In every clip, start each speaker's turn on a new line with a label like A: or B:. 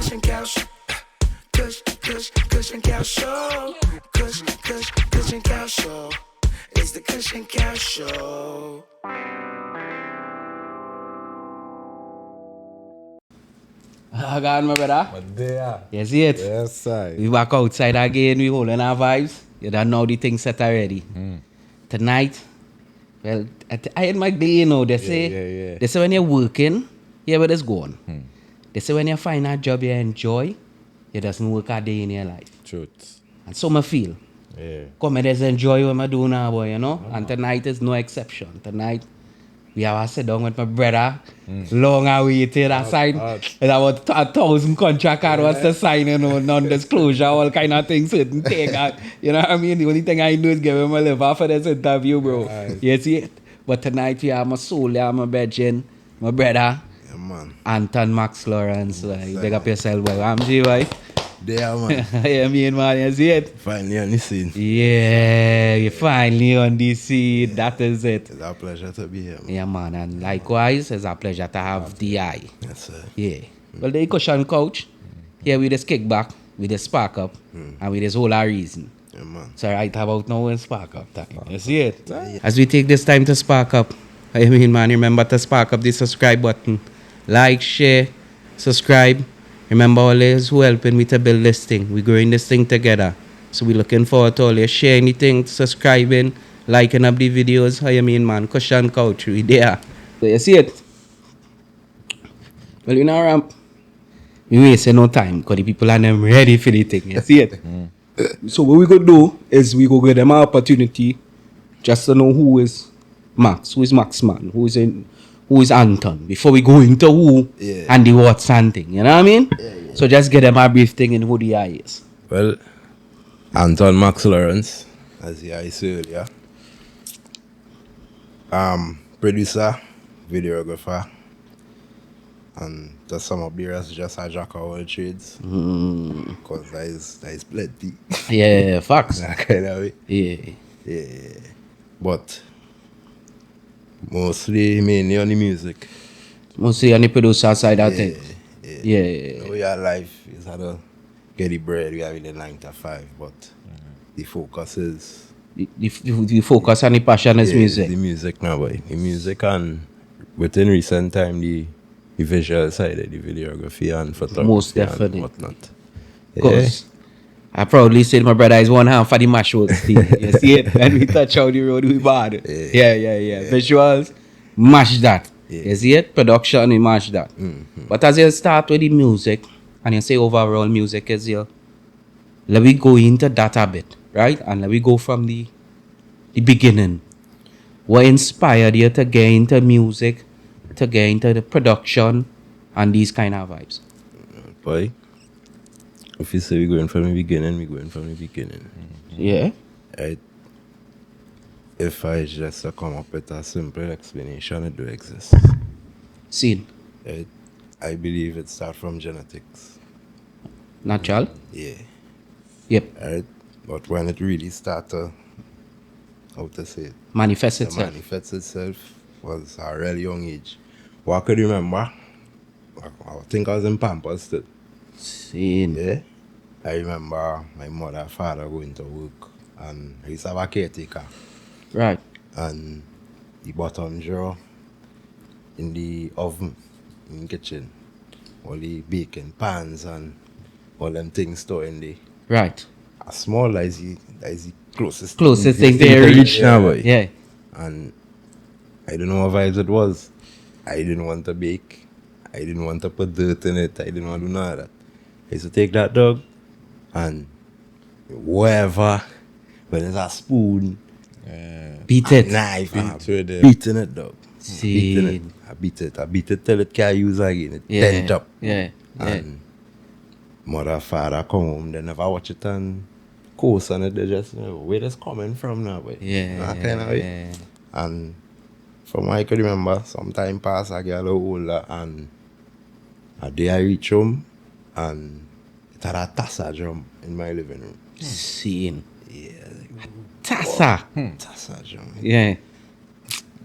A: Kush and Cow Show. Kush and Cow Show. Kush and Cow Show. It's the Kush and Cow Show.
B: Again, my brother.
C: But there.
B: You see it?
C: Yes, sir.
B: We back outside again. We holding our vibes. You don't know the things set already. Tonight, well, I in my day, you know, they say, they say when you're working, yeah, where it's going. They say when you find a job you enjoy, you doesn't work a day in your life.
C: Truth.
B: And so I feel.
C: Yeah.
B: Come and just enjoy what I do now, boy, you know? And tonight is no exception. Tonight, we have a sit down with my brother. Long awaited. I signed about 1,000 contract I was to sign, you know, non-disclosure, all kind of things. Certain thing. You know what I mean? The only thing I do is give him a live after this interview, bro.
C: Right.
B: You see it? But tonight, we have my soul, my bedroom, my brother,
D: Yeah, man.
B: Anton Max Lawrence. You big up yourself, boy. I'm G, boy.
D: There, man.
B: Yeah, me, man. You see it?
D: Finally on the scene.
B: Yeah, you're finally on the scene. That is it.
D: It's a pleasure to be here, man.
B: Yeah, man. And likewise, it's a pleasure to have DI.
D: Yes, sir.
B: Yeah. Well, the cushion coach. Here we just kick back, we just spark up, and we just hold our reason.
D: Yeah, man.
B: So right about now in spark up time. You see it? As we take this time to spark up, I mean, man, remember to spark up the subscribe button. Like, share, subscribe. Remember always who helping me to build this thing. We're growing this thing together. So we're looking forward to all you share anything, subscribing, liking up the videos. How you mean, man? Cushion couch, we there. So you see it? Well, you know, ramp. We wasting no time because the people are them ready for the thing. You see it? So what we go do is we go give them an opportunity just to know who is Max, man, who is Anton, before we go into who and the what's and thing. You know what I mean? So just get them a brief thing in who the guy is.
D: Well, Anton Max Lawrence, as I said earlier. Producer, videographer, and just some of the rest just a jack of all trades. Because there is plenty.
B: Yeah, facts.
D: That kind of way.
B: Yeah.
D: Yeah. But mainly on the music.
B: Mostly on the producer side of things. Yeah.
D: You know, your life is how to get the bread. We have in the 9 to 5, but the focus is
B: The focus and the passion is music.
D: The music now, boy. The music, and within recent time, the visual side, the videography and photography.
B: Most definitely.
D: And whatnot.
B: Because I proudly say my brother is one hand for the mash works team. You see it? When we touch out the road, we bad. Yeah. Visuals, mash that. You see it? Production, we mash that. But as you start with the music, and you say overall music is here, let me go into that a bit, right? And let me go from the beginning. What inspired you to get into music, to get into the production, and these kind of vibes?
D: Boy, if you say we're going from the beginning, we're going from the beginning.
B: Yeah.
D: Right? If I just come up with a simple explanation, it do exist.
B: Scene.
D: Right? I believe it starts from genetics.
B: Natural.
D: Yeah.
B: Yep.
D: Right? But when it really starts to, how to say it?
B: Manifest
D: To
B: itself.
D: manifest itself was a really young age. What I could remember, I think I was in Pampers still.
B: Scene.
D: Yeah. I remember my mother and father going to work, and I used to have a caretaker.
B: Right.
D: And the bottom drawer in the oven in the kitchen, all the baking pans and all them things stored in there.
B: Right.
D: A small is the closest
B: Thing
D: you
B: they
D: can
B: reach.
D: now, boy.
B: Yeah.
D: And I don't know what vibes it was. I didn't want to bake. I didn't want to put dirt in it. I didn't want to do none of that. I used to take that dog and whatever, when it's a spoon,
B: Beat
D: a
B: it.
D: knife,
C: it.
D: beating it, dog.
B: See.
D: Beating it. I beat it till it can't use again. It bent up.
B: Yeah.
D: And mother, father come home, they never watch it and course on it. They just, where this coming from now, boy? That kind of way. And from what I could remember, some time passed, I get a little older, and a day I reach home, and it had a tassa drum in my living room.
B: Scene.
D: Yeah.
B: Tassa.
D: Tassa drum.
B: Yeah.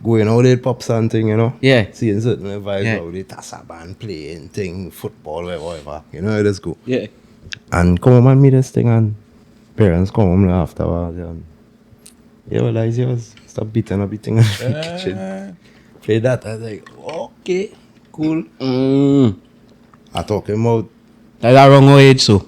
D: going out with pops and thing, you know.
B: Yeah.
D: Seeing certain vibes
B: Yeah.
D: out with Tassa band playing thing, football, whatever. You know how this go.
B: Yeah.
D: And come home and meet this thing and parents come home afterwards and you realize yours. Stop beating in the kitchen. Play that. I was like, okay, cool. I talking about
B: That's a wrong age, so.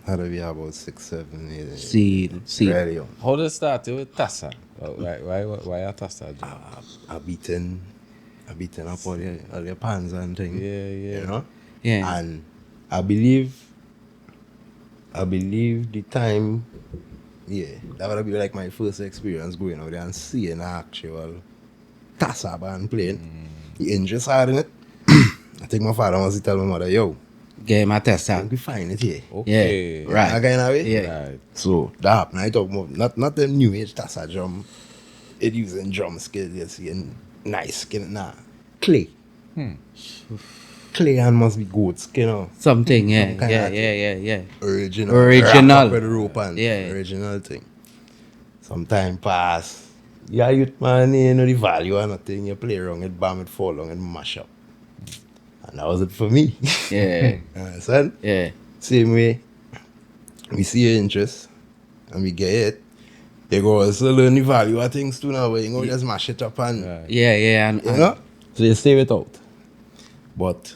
D: how do we have about 6, 7, 8.
B: See.
D: Really young.
C: How does it start with Tassa? Why a Tassa job?
D: I beating up all your pans and things.
C: Yeah.
D: You know?
B: Yeah.
D: And I believe the time, that would be like my first experience going out there and seeing an actual Tassa band playing. The interest hard in it. I think my father must tell my mother, yo,
B: Get my test
D: I
B: out.
D: think we find it here.
C: Okay.
B: Yeah. Right.
D: That kind of way?
B: Yeah.
C: Right.
D: So that happened. I talk about not the new age Tassa drum. It using drum skills, you see, and nice skin. Nah. Clay. Clay and must be goat skin, you know.
B: Something, yeah.
D: Some kinda
B: Yeah.
D: Original.
B: Original.
D: Wrap up with the rope and
B: Yeah.
D: original thing. Some time pass. Yeah, youth man, you know the value or nothing. You play around it, bam, it fall down and mash up. And that was it for me.
B: Yeah.
D: Understand?
B: Yeah.
D: Same way, we see your interest and we get it. You go also learn the value of things too now, but you go just mash it up and,
C: Right.
B: Yeah. And,
D: you know? So you stay it out. But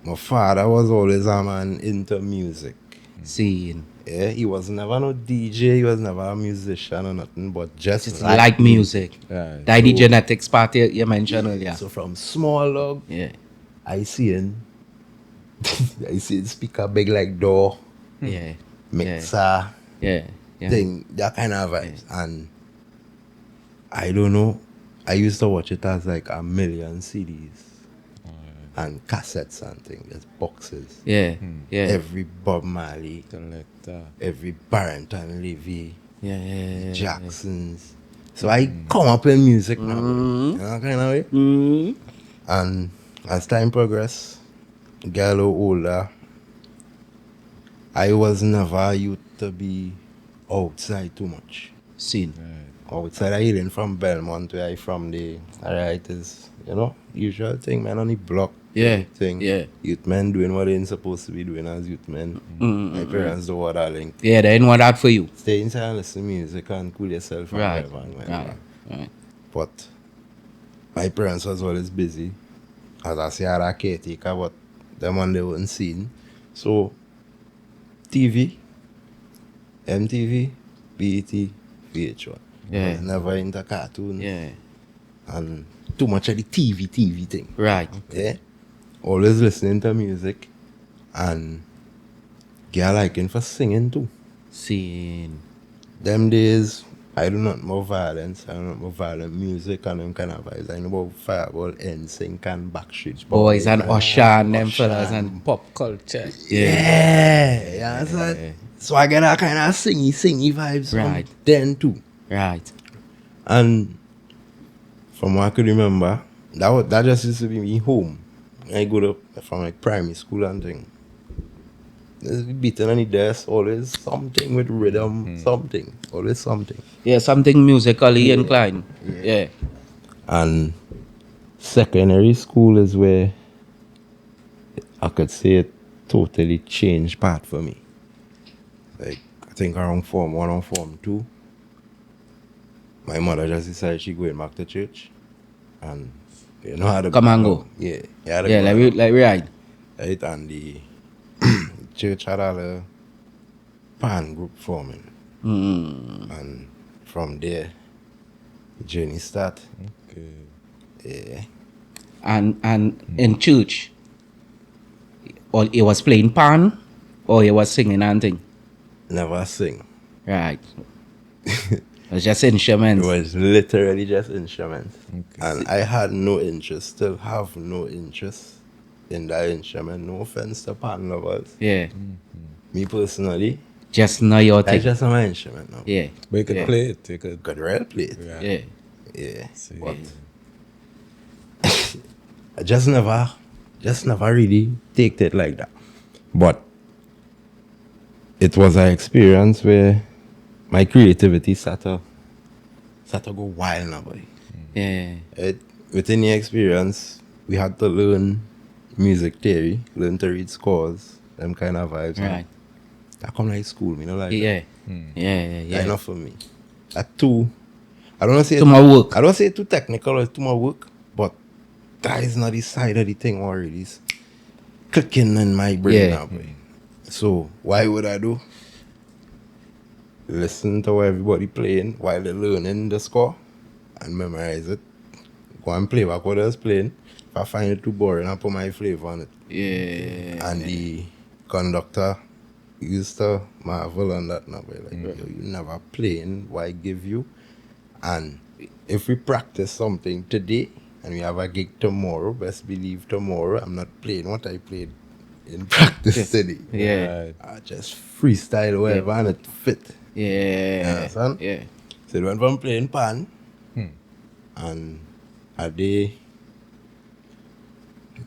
D: my father was always a man into music.
B: seeing.
D: Yeah, he was never no DJ, he was never a musician or nothing, but just
B: Like music.
C: Right.
B: That the genetics part you mentioned earlier.
D: So from small dog,
B: Yeah.
D: I see him speaker big like door,
B: Yeah.
D: mixer,
B: Yeah.
D: thing, that kind of vibes. And I don't know, I used to watch it as like a million CDs and cassettes and things, just boxes.
B: Yeah.
D: Every Bob Marley,
C: Selector.
D: every Barrington Levy,
B: Yeah.
D: Jacksons. So I come up in music now, you know, kind of way. And as time progressed, get a little older, I was never used to be outside too much.
B: Seen.
D: Outside, I healing from Belmont, where I from the, alright, is, you know, usual thing, man, on the block.
B: Yeah,
D: Thing.
B: yeah.
D: Youth men doing what they ain't supposed to be doing as youth men. My parents do what I think.
B: Yeah, they didn't want that for you.
D: Stay inside and listen to music and cool yourself. And
B: Right.
D: whatever.
B: Right.
D: But my parents was always busy. As I say, I had a caretaker, but them one they weren't seen. So, TV, MTV, BET, VH1.
B: Yeah.
D: I was never into cartoons.
B: Yeah.
D: And too much of the TV thing.
B: Right.
D: Yeah. Always listening to music and get a liking for singing too.
B: Seen.
D: Them days, I do not more violence, I do not more violent music and them kind of vibes. I know about Fireball, NSYNC and Backstreet
B: Boys and Usher and them fellas and
C: Pop culture.
D: yeah, you understand? So I get that kind of singy vibes
B: Right.
D: from then too.
B: right.
D: And from what I could remember, that just used to be me home. I go to from like primary school and thing. There's beating on the desk, always something with rhythm, something, always something.
B: Yeah, something musically inclined. Yeah.
D: And secondary school is where I could say it totally changed part for me. Like, I think around Form 1 or Form 2, my mother just decided she going back to church. And you know how to
B: Come and go.
D: Yeah. You had to
B: Yeah,
D: go
B: like right.
D: right, and the church had a pan group forming. And from there, the journey start.
C: Okay.
D: Yeah.
B: And in church, or he was playing pan, or he was singing and thing.
D: Never sing.
B: Right. It was just
D: It
B: instruments.
D: was literally just instruments.
C: Okay.
D: And I had no interest, still have no interest in that instrument. No offense to pan lovers.
B: Yeah.
D: Me personally,
B: Just know your
D: that's
B: thing.
D: just my instrument now.
B: Yeah.
C: But you could
B: Yeah.
C: play it. You could.
D: Could real play it.
C: Yeah.
B: Yeah.
D: Yeah.
C: See.
D: But I just never really take it like that. But it was an experience where my creativity started to go wild now, boy.
B: Yeah.
D: Within the experience, we had to learn music theory, learn to read scores, them kind of vibes.
B: Right.
D: That come like school, me, no like
B: Yeah.
D: that.
B: Yeah.
D: That enough for me. That too. I don't say
B: Too much work.
D: I don't say too technical or too much work, but that is not the side of the thing already. It's clicking in my brain
B: Yeah.
D: now, boy. So why would I do? Listen to what everybody playing while they're learning the score and memorize it. Go and play back what I was playing. If I find it too boring, I put my flavor on it.
B: Yeah.
D: And the conductor used to marvel on that now, boy. Like, yo, you never playing, why give you? And if we practice something today and we have a gig tomorrow, best believe tomorrow I'm not playing what I played in practice today.
B: Yeah.
C: Right.
D: I just freestyle wherever and it fit.
B: Yeah.
D: Understand?
B: Yeah.
D: So it went from playing pan and a day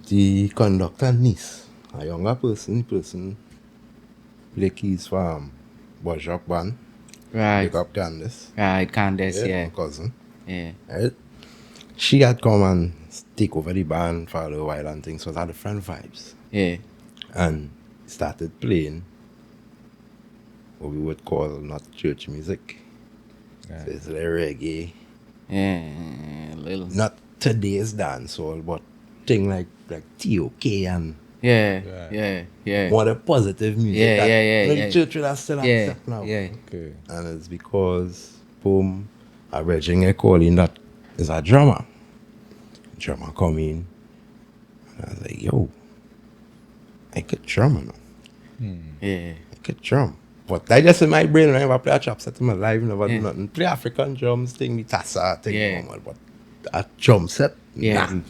D: the conductor niece, a younger person play keys for Bush Rock band.
B: Right.
D: Pick up Candace.
B: Right. Candace. Yeah.
D: My cousin.
B: Yeah.
D: Right? She had come and take over the band for a little while and things. So it had different vibes.
B: Yeah.
D: And started playing what we would call not church music.
C: Yeah.
D: So it's like reggae.
B: Yeah. Little.
D: Not today's dancehall, but thing like TOK and
B: Yeah.
C: Right.
B: Yeah. Yeah.
D: more the positive music.
B: Yeah,
D: that,
B: yeah,
D: you know,
B: yeah.
D: the church will have still
B: Yeah.
D: accept now.
B: Yeah.
C: Okay.
D: And it's because, boom, a Virginia calling that is a drummer. Drummer come in. And I was like, yo, I could drum, you know.
B: Yeah.
D: I could drum. But I just in my brain, I never play a chop set in my life, never do nothing. Play African drums thing, the tassa thing,
B: Yeah.
D: normal, but a drum set,
B: Yeah.
D: nah.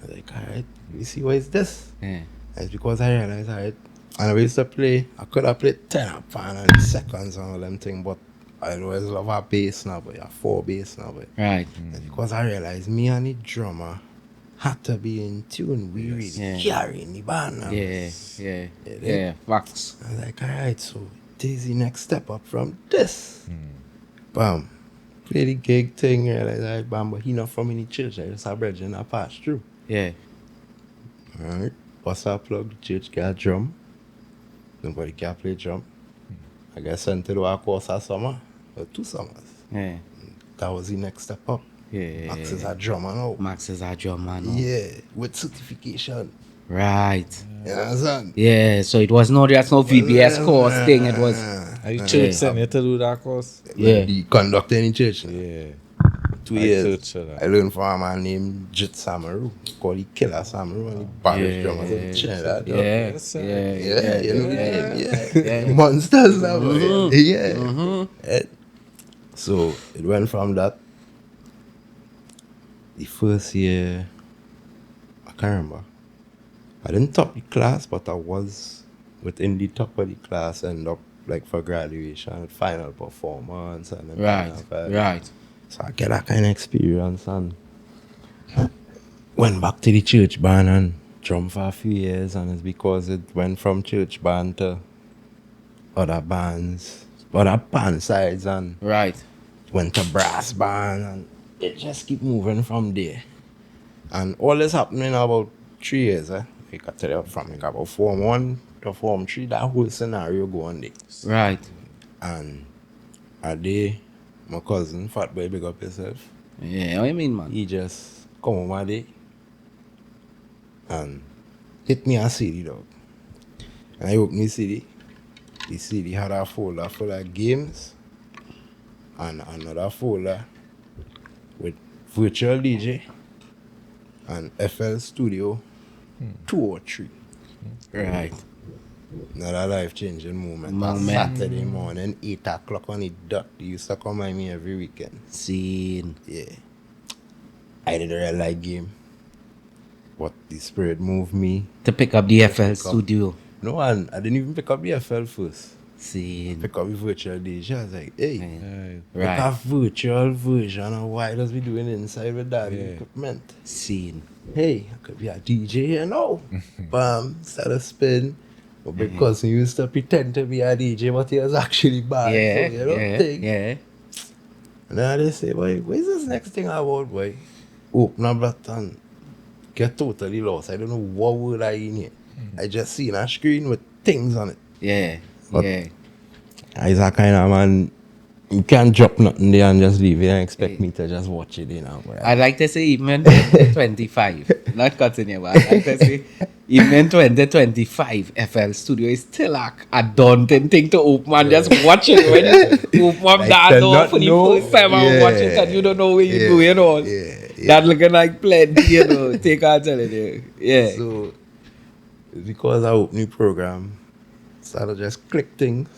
D: I was like, alright, we see what is this?
B: Yeah.
D: And it's because I realized, alright, and I used to play, I could have played 10 up and seconds and all them thing, but I always love a bass now, but a 4 bass now, but
B: Right.
D: and because I realized me and the drummer had to be in tune. We really
B: Yeah.
D: carrying the band now.
B: Yeah. Yeah.
D: Yeah,
B: Yeah. Facts.
D: I was like, alright, so this is the next step up from this. Bam. Play the gig thing, realize, alright, bam, but he not from any church. I just have brethren I pass through.
B: Yeah.
D: Alright. Bust a plug, the church get a drum. Nobody can play drum. I got sent to do a course a summer, or 2 summers.
B: Yeah.
D: That was the next step up.
B: Yeah.
D: Max is a drummer now.
B: Max is a drummer now.
D: Yeah, with certification.
B: Right.
D: You understand?
B: Yeah. So it was no just no VBS course thing. It was.
C: Are you church sent you to do that course?
B: Yeah.
D: The conductor in the church.
C: Yeah.
D: 2
C: I
D: years.
C: church for that.
D: I learned from a man named Jit Samaru. Called the Killer Samaru. And he baddest drummers in Trinidad.
B: Yeah.
C: Yes, sir.
D: Yeah, you know the name. Yeah. Monsters now. Boy. Yeah. Eh, So it went from that. The first year, I can't remember. I didn't top the class, but I was within the top of the class, end up like for graduation, final performance, and then
B: Right.
D: kind of,
B: Right.
D: So I get that kind of experience and went back to the church band and drummed for a few years, and it's because it went from church band to other bands, other band sides, and
B: Right.
D: went to brass band, and it just keep moving from there. And all this happening about 3 years, I got to the, from like about Form 1 to Form 3, that whole scenario going there.
B: Right.
D: And a day, my cousin, Fat Boy, big up yourself,
B: Yeah. What you mean, man?
D: he just come home one day and hit me a CD, dog. And I opened the CD. The CD had a folder full of games and another folder with virtual DJ and FL Studio 2 or 3.
B: Right.
D: Another life-changing moment.
B: Moment.
D: Saturday morning, 8 o'clock on the dot. They used to come by me every weekend.
B: Scene.
D: Yeah. I didn't really like game. But the spirit moved me.
B: To pick up the FL studio.
D: No, and I didn't even pick up the FL first.
B: Scene.
D: Pick up the virtual DJ. I was like, hey,
C: Right.
D: like a
B: Right.
D: virtual version of what does we doing inside with that equipment.
B: Scene.
D: Hey, I could be a DJ here now. Bam, start a spin. But because he used to pretend to be a DJ, but he was actually bad.
B: Yeah.
D: So, you know,
B: Yeah.
D: thing.
B: Yeah.
D: And then they say, boy, where's this next thing about, boy? Open up that and get totally lost. I don't know what word I in here. I just seen a screen with things on it.
B: Yeah.
D: But-
B: Yeah.
D: He's that kind of man, you can't drop nothing there and just leave it and expect me to just watch it, you know. Boy.
B: I'd like to say even 2025, not cutting you, but I'd like to say even 2025, FL Studio is still a daunting thing to open and just watch it when you open up
D: Like
B: that
D: to
B: door
D: not
B: for the
D: know.
B: first time and watch it and you don't know where you're going on. That looking like plenty, you know, take out telling you. Yeah.
D: So, because I open the program, started just click things.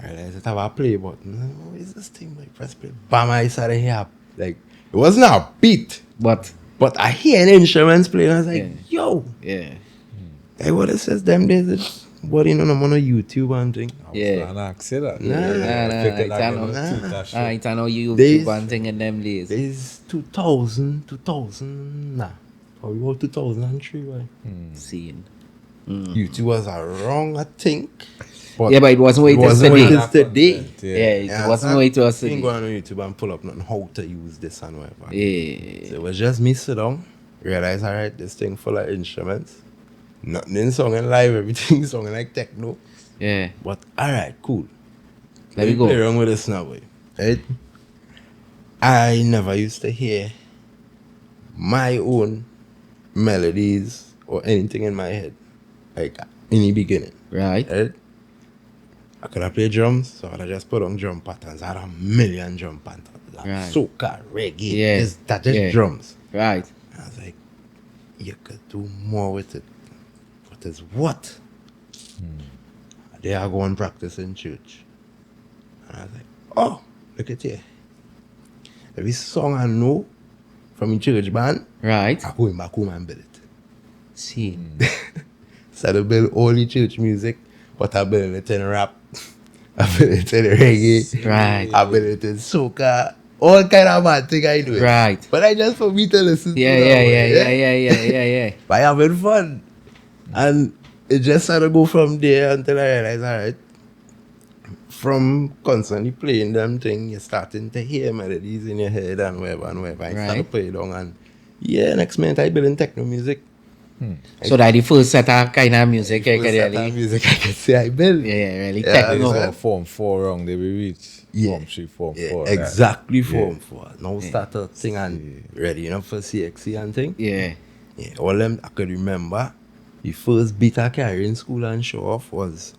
D: I realized it have a play button. Oh, what is this thing? Like, press play. Bam, I started here. Like, it wasn't a beat,
B: But,
D: but I hear an instruments playing. I was like, yo.
B: yeah.
D: Like, what it says them days, it's what you know, I'm on a YouTube and thing.
B: Yeah.
C: I ask you that.
B: I know you
D: Days-
B: one thing in them days.
D: There's 2000, nah. Probably about 2003, right?
B: Scene.
D: YouTube was wrong, I think.
B: Yeah, but it wasn't what it is
D: wasn't what it
B: today.
D: is today.
B: Yeah, it wasn't what it was
D: You ain't
B: today.
D: going on YouTube and pull up nothing how to use this and whatever.
B: Yeah.
D: So it was just me sit down, realize, alright, this thing full of instruments. Nothing in songing live, everything songing like techno.
B: Yeah.
D: But alright, cool.
B: Let me go.
D: Play around with this now, boy. Right? I never used to hear my own melodies or anything in my head. Like in the beginning.
B: Right.
D: Right? I could have played drums, so I just put on drum patterns. I had a million drum patterns. Like
B: Right.
D: soca, reggae,
B: Yeah.
D: that's just
B: Yeah.
D: drums.
B: Right.
D: I was like, you could do more with it. But it's what? There I go and practice in church. And I was like, oh, look at here. Every song I know from the church band,
B: Right.
D: I go in back home and build it.
B: Scene.
D: So I build all the church music, but I build it in rap. I build it in reggae.
B: Right.
D: I build it in soca. All kind of bad thing I do. It.
B: Right.
D: But I just for me to listen
B: Yeah,
D: to
B: yeah,
D: that
B: yeah,
D: one,
B: yeah.
D: But having fun. And it just started to go from there until I realized, alright, from constantly playing them thing, you're starting to hear melodies in your head and whatever and whatever. I started to
B: Right.
D: play it on and yeah, next minute I building techno music.
B: So that the first set of kind of music I
D: First
B: could
D: set of
B: really.
D: music I can say I build.
B: Yeah, really
D: Yeah,
B: techno.
D: it's
C: So form 4 wrong, they will reach form 3, form 4.
D: Yeah, exactly
C: Yeah.
D: form 4. Now start a thing and ready enough for CXC and thing.
B: Yeah.
D: Yeah, all them I could remember. The first beat I carried in school and show off was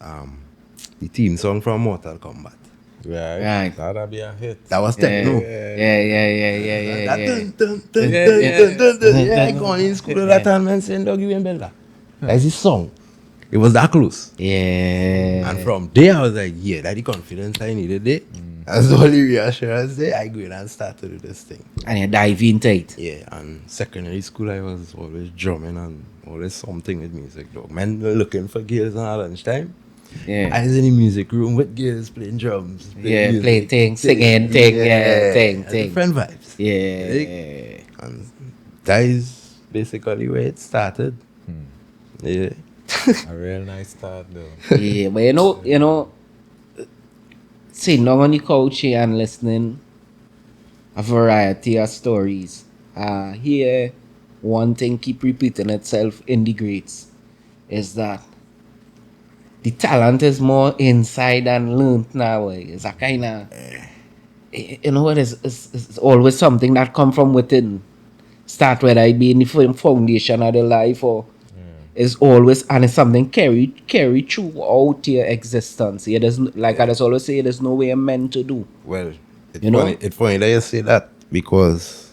D: the theme song from Mortal Kombat.
B: Right.
C: That'd be a hit.
D: That was techno.
B: Yeah.
D: That dun, dun, dun,
B: Yeah,
D: dun,
B: yeah.
D: dun, dun, dun. Yeah, I go in school all that time and saying, dog, you ain't build that. That's his song. It was that close.
B: Yeah.
D: And from there, I was like, yeah, that's the confidence I needed there. That's the only reassurance there. I go in and start to do this thing.
B: And you dive into it.
D: Yeah, and secondary school, I was always drumming and always something with music, dog. Man, looking for girls on lunchtime. I
B: Yeah.
D: was in the music room with girls playing drums.
B: Yeah,
D: music,
B: play thing, singing thing, yeah, thing.
D: Different vibes.
B: Yeah.
D: And that is basically where it started. Yeah.
C: A real nice start though.
B: Yeah, but you know, sitting down on the couch here and listening a variety of stories. Here, one thing keep repeating itself in the greats is that the talent is more inside and learned now. It's a kind of, you know what, it's always something that come from within. Start whether it be in the foundation of the life or it's always, and it's something carry throughout your existence. Yeah, there's like I just always say, there's no way you're meant to do.
D: Well, it's
B: You know?
D: funny. It's funny that you say that because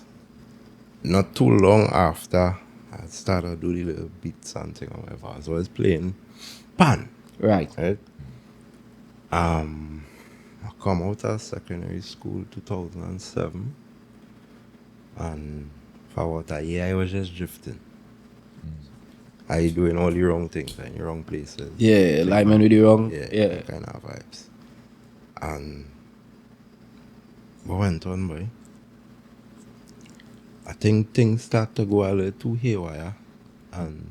D: not too long after I started doing the little beats and thing or whatever, I was always playing pan.
B: Right.
D: Right? I come out of secondary school 2007, and for about a year I was just drifting. I doing all the wrong things in the wrong places.
B: Yeah, alignment with the wrong.
D: Yeah,
B: Yeah.
D: kind of vibes. And what went on, boy? I think things start to go a little too haywire. And,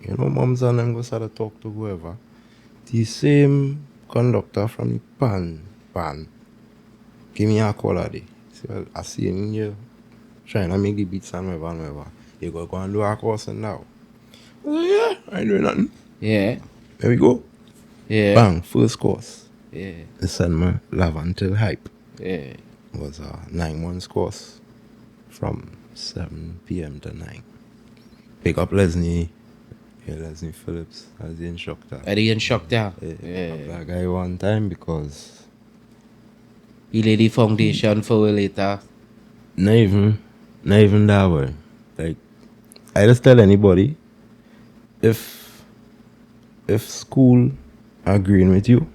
D: you know, moms and them go start to talk to whoever. The same conductor from the band give me a call a day. See, well, I see you in here trying to make the beats and whatever. You go and do a course and now. Yeah, I ain't doing nothing.
B: Yeah.
D: There we go.
B: Yeah.
D: Bang, first course.
B: Yeah.
D: The Send Love Until Hype.
B: Yeah.
D: Was a 9 months course from 7 p.m. to 9. Pick up Leslie Phillips as the instructor.
B: The instructor.
D: Pick up that guy one time because
B: He laid the foundation for we later.
D: not even that way. Like, I just tell anybody, if school agreeing with you,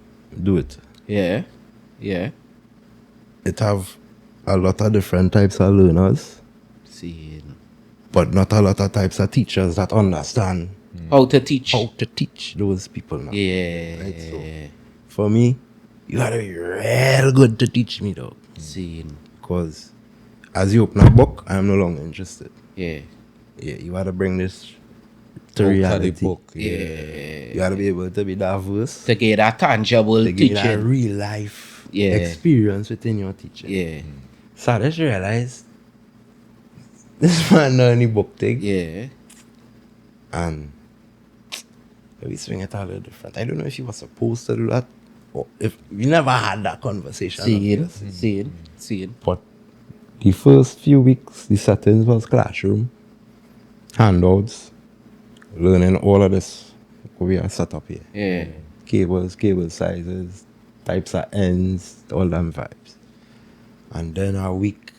D: do it.
B: Yeah. Yeah.
D: It have a lot of different types of learners,
B: Seeing.
D: but not a lot of types of teachers that understand
B: How to teach.
D: how to teach those people now.
B: Yeah.
D: Right, so for me, you gotta be real good to teach me, though.
B: Seeing.
D: Because as you open a book, I am no longer interested.
B: Yeah.
D: Yeah, you gotta bring this to
C: Out of
D: reality.
C: the book.
B: Yeah.
D: You gotta be able to be diverse.
B: To get that tangible
D: To give you that
B: teaching.
D: real life
B: Yeah.
D: experience within your teaching.
B: Yeah.
D: So I just realized this man know any book thing.
B: Yeah.
D: And we swing it a little different. I don't know if you were supposed to do that or if we never had that conversation.
B: Seeing.
D: But the first few weeks, the settings was classroom, handouts, learning all of this. We are set up here.
B: Yeah.
D: Cables, cable sizes, types of ends, all them vibes. And then a week,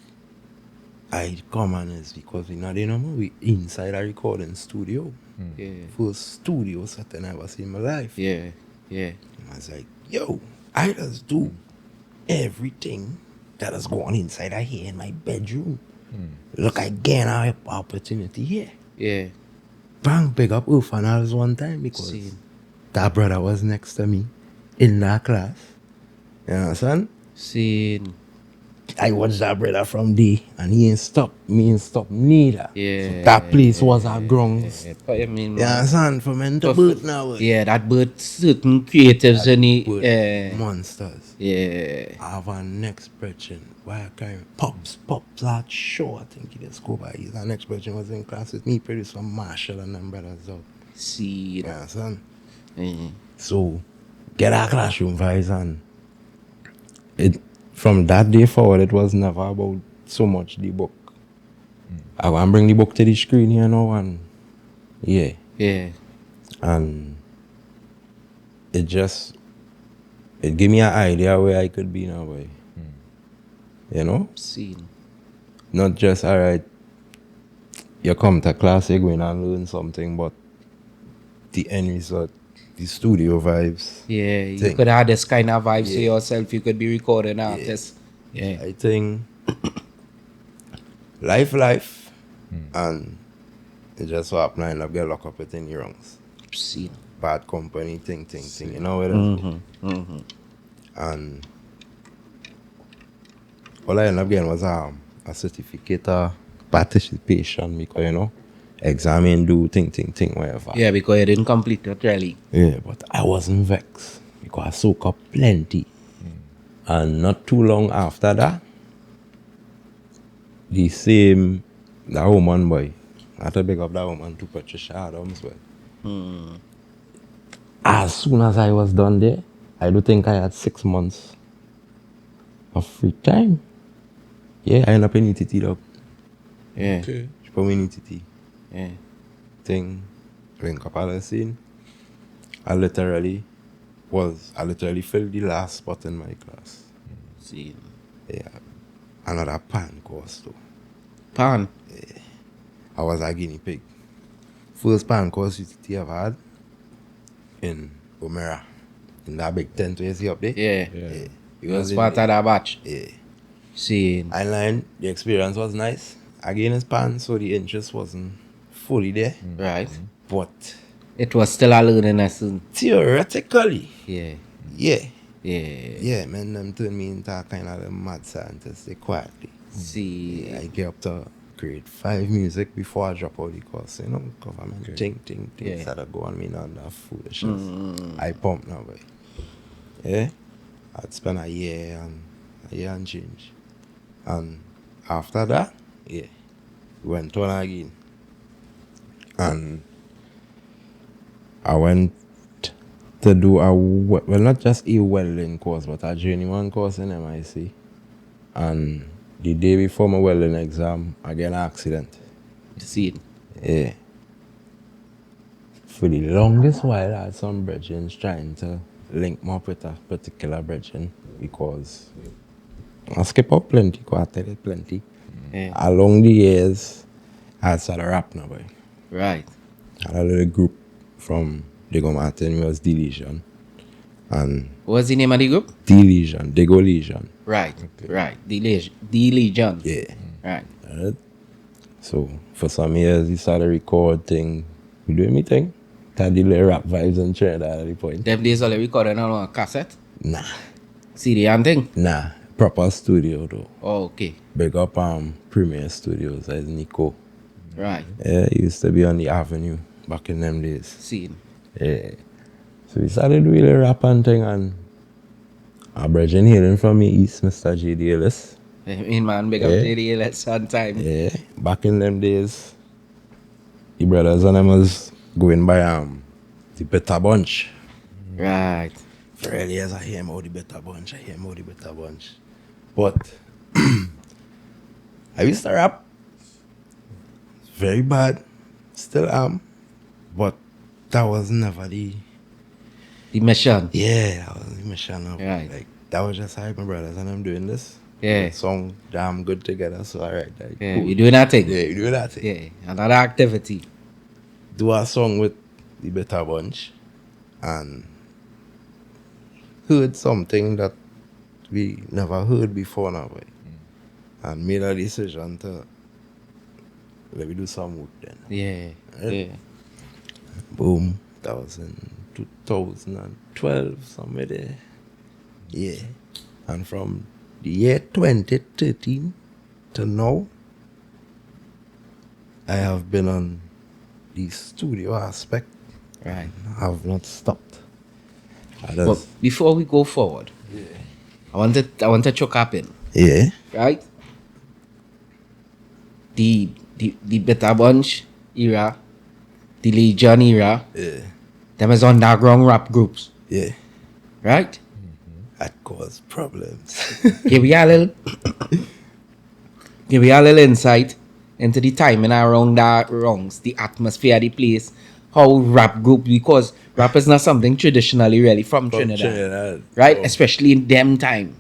D: I come and it's because we not in we inside a recording studio.
B: Yeah.
D: First studio setting I ever seen in my life.
B: Yeah. Yeah.
D: And I was like, yo, I just do everything that is going inside of here in my bedroom. Look, I gain an opportunity here.
B: Yeah.
D: Bang, big up Ufanals one time because
B: Seen.
D: that brother was next to me in that class. You understand?
B: Seeing.
D: I watched that brother from day and he ain't stop, me ain't stop neither.
B: Yeah.
D: So that place was a grounds.
B: But I mean,
D: You understand? For men to birth now.
B: yeah, that birth certain creatives in it.
D: Birth
B: Yeah.
D: monsters.
B: Yeah.
D: I have an expression why I carry Pops that show, I think it is go by. His next expression was in class with me, producer Marshall and them brothers out.
B: See
D: You
B: that.
D: understand?
B: Yeah.
D: So get our classroom vibes and it from that day forward it was never about so much the book. I want to bring the book to the screen here now and yeah.
B: Yeah.
D: And it gave me an idea where I could be now, boy. You know?
B: Seen.
D: Not just, alright, you come to class, you go in and learn something, but the end result, the studio vibes.
B: Yeah, you
D: thing.
B: could have this kind of vibes to
D: Yeah.
B: yourself. You could be recording artists. Yeah.
D: I think life, and it just so happen I end up get locked up within the wrongs.
B: Seen.
D: Bad company, thing, you know what it is? And all I ended up getting was a certificate of participation because, you know, examine, do, thing, whatever.
B: Yeah, because you didn't complete it really.
D: Yeah, but I wasn't vexed because I soak up plenty. And not too long after that, that woman boy, I had to big up that woman to Patricia Adams. Well. As soon as I was done there, I do think I had 6 months of free time. Yeah, I ended up in ETT though.
B: Yeah.
C: Okay.
D: She put me in ETT.
B: Yeah.
D: Thing, link up all the scene. I literally filled the last spot in my class.
B: Seen.
D: Yeah. Another pan course though.
B: Pan.
D: I was a guinea pig. First pan course UTT I've had in Omera. In that big tent where you see up there.
B: Yeah.
D: Yeah.
B: You was part of that batch.
D: Yeah.
B: Seen.
D: Online, the experience was nice. Again, it's pan, so the interest wasn't fully there.
B: Right.
D: But
B: It was still a learning lesson.
D: theoretically,
B: Yeah.
D: yeah.
B: Yeah.
D: Yeah, man, them turned me into a kind of a mad scientist they quietly.
B: See.
D: I get up to grade 5 music before I drop out the course, you know, government thing,
B: Yeah.
D: instead of going me on that foolishness. I pump now, boy. Yeah, I'd spend a year and a year and change. And after that, yeah, went on again. And I went to do not just a welding course, but a journeyman course in MIC. And the day before my welding exam, I get an accident.
B: See it.
D: Yeah. For the longest while, I had some brethren trying to link me up with a particular brethren because I skip up plenty, I tell you plenty.
B: Yeah.
D: Along the years, I had started rap now, boy.
B: Right.
D: I had a little group from Dego Martin, was Deletion. And
B: What's the name of the group?
D: Deletion, Dego Legion.
B: Right. Right. The Legion.
D: Yeah.
B: Right.
D: Alright. So for some years, he started record thing. We doing me thing. Had the little rap vibes and Trinidad at the point.
B: Them days all recording on a cassette?
D: Nah.
B: CD and thing?
D: Nah. Proper studio though.
B: Oh, okay.
D: Big up Premier Studios as Nico.
B: Right.
D: Yeah, he used to be on the Avenue back in them days.
B: See it.
D: Yeah. So we started doing the rap and thing, and our brethren hearing from me east, Mr. J.D. Ellis.
B: In man, big up
D: Yeah.
B: JD, let's on time.
D: Yeah. Back in them days, the brothers and them was going by the Better Bunch.
B: Right.
D: For early years, I hear about the Better Bunch. But I used to rap. Very bad. Still am. But that was never the...
B: The mission.
D: Yeah, that was the mission.
B: Right.
D: Like, that was just how my brothers and I'm doing this.
B: Yeah.
D: Song damn good together. So, alright. Like,
B: Yeah,
D: cool.
B: we doing that thing.
D: Yeah, you do that thing.
B: Yeah, another activity.
D: Do a song with the Better Bunch. And heard something that we never heard before now. Boy. And made a decision to let me do some work then.
B: Yeah.
D: Right.
B: Yeah.
D: Boom. That was in 2012, somewhere there. Yeah. And from the year 2013 to now, I have been on the studio aspect.
B: Right.
D: I have not stopped.
B: But before we go forward, I want to choke up in.
D: Yeah.
B: Right? The Better Bunch era, the Legion era,
D: Yeah.
B: them is underground rap groups.
D: Yeah.
B: Right?
D: That caused problems.
B: Give me a little insight into the timing around that wrongs, the atmosphere of the place, how rap group, because rap is not something traditionally really from Trinidad. Right?
D: Oh.
B: Especially in them time.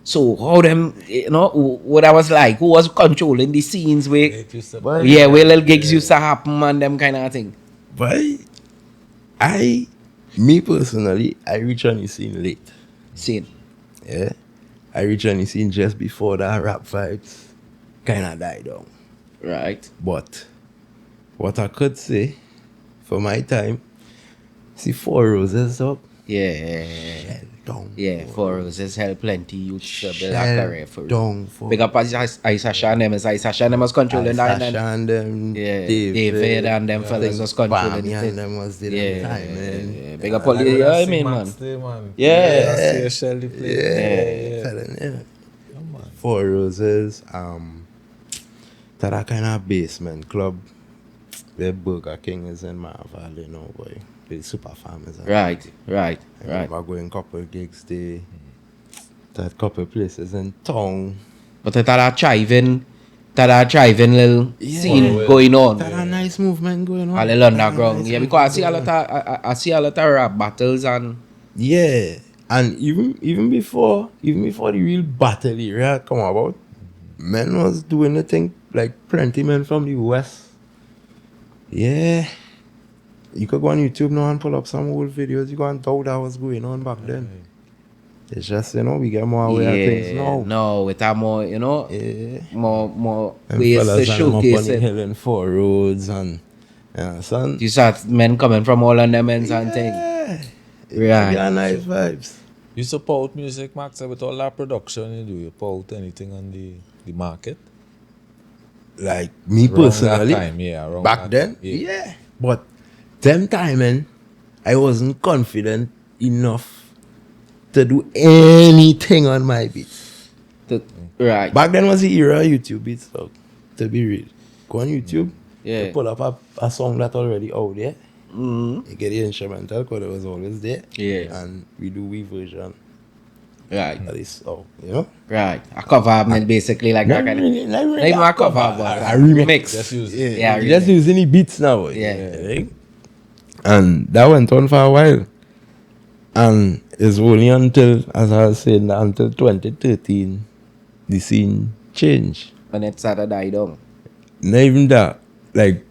B: So how them, what I was like, who was controlling the scenes where,
D: But,
B: where little gigs used to happen and them kind of thing.
D: but me personally, I reach on the scene late.
B: Scene.
D: Yeah. I reach on the scene just before that rap vibes kind of died down.
B: Right.
D: But what I could say for my time, see 4 Roses up.
B: Yeah.
D: Down.
B: Yeah, for us, it's helped plenty youths to build a career for real.
D: Down for
B: Big up Isasha and them, Isasha and them was controlling that.
D: Sasha and them.
B: Yeah, David and them fellas was controlling
D: Bammy
B: it.
D: and them was the
B: Yeah,
D: time, man.
B: yeah. Big up all the, yeah, I mean, man. Yeah.
C: Yeah. Shelly play.
D: Yeah. Telling you. 4 Roses, that kind of basement club where Burger King is in Marval, you know, boy. The super farmers.
B: Right.
D: I remember going couple gigs there. That couple places in town.
B: But that a thriving little scene going on.
D: That a nice movement going on.
B: A little underground. Yeah, because I see a lot of rap battles and
D: Yeah. And even before the real battle era come about, men was doing the thing like plenty men from the West. Yeah. You could go on YouTube now and pull up some old videos. You go and doubt that was going on back then. It's just, we get more aware of things now.
B: No, with that more,
D: Yeah.
B: more
D: And
B: ways to
D: fellas and them up on
B: showcase
D: the
B: it.
D: hill in 4 roads and son.
B: You start men coming from all of them ends and things.
D: Yeah.
B: Right.
D: Yeah, nice vibes.
C: You support music, Max, with all that production you do. You support anything on the market?
D: Like me
C: Around
D: personally,
C: that time, yeah, around
D: back
C: that
D: then,
C: time, yeah.
D: yeah. But them timing, I wasn't confident enough to do anything on my beats.
B: Right.
D: Back then was the era of YouTube beats, dog. To be real. Go on YouTube.
B: Yeah.
D: You pull up a song that already out there. You get the instrumental because it was always there.
B: Yeah.
D: And we do version.
B: Right.
D: That is all, you know?
B: Right. A cover meant basically like that kind of. Not even a cover, but
D: a remix.
C: Just use
B: Yeah,
D: You just use any beats now.
B: Yeah.
D: Right? And that went on for a while. And it's only until, as I was saying, until 2013, the scene changed.
B: When it started die down.
D: Not even that. Like,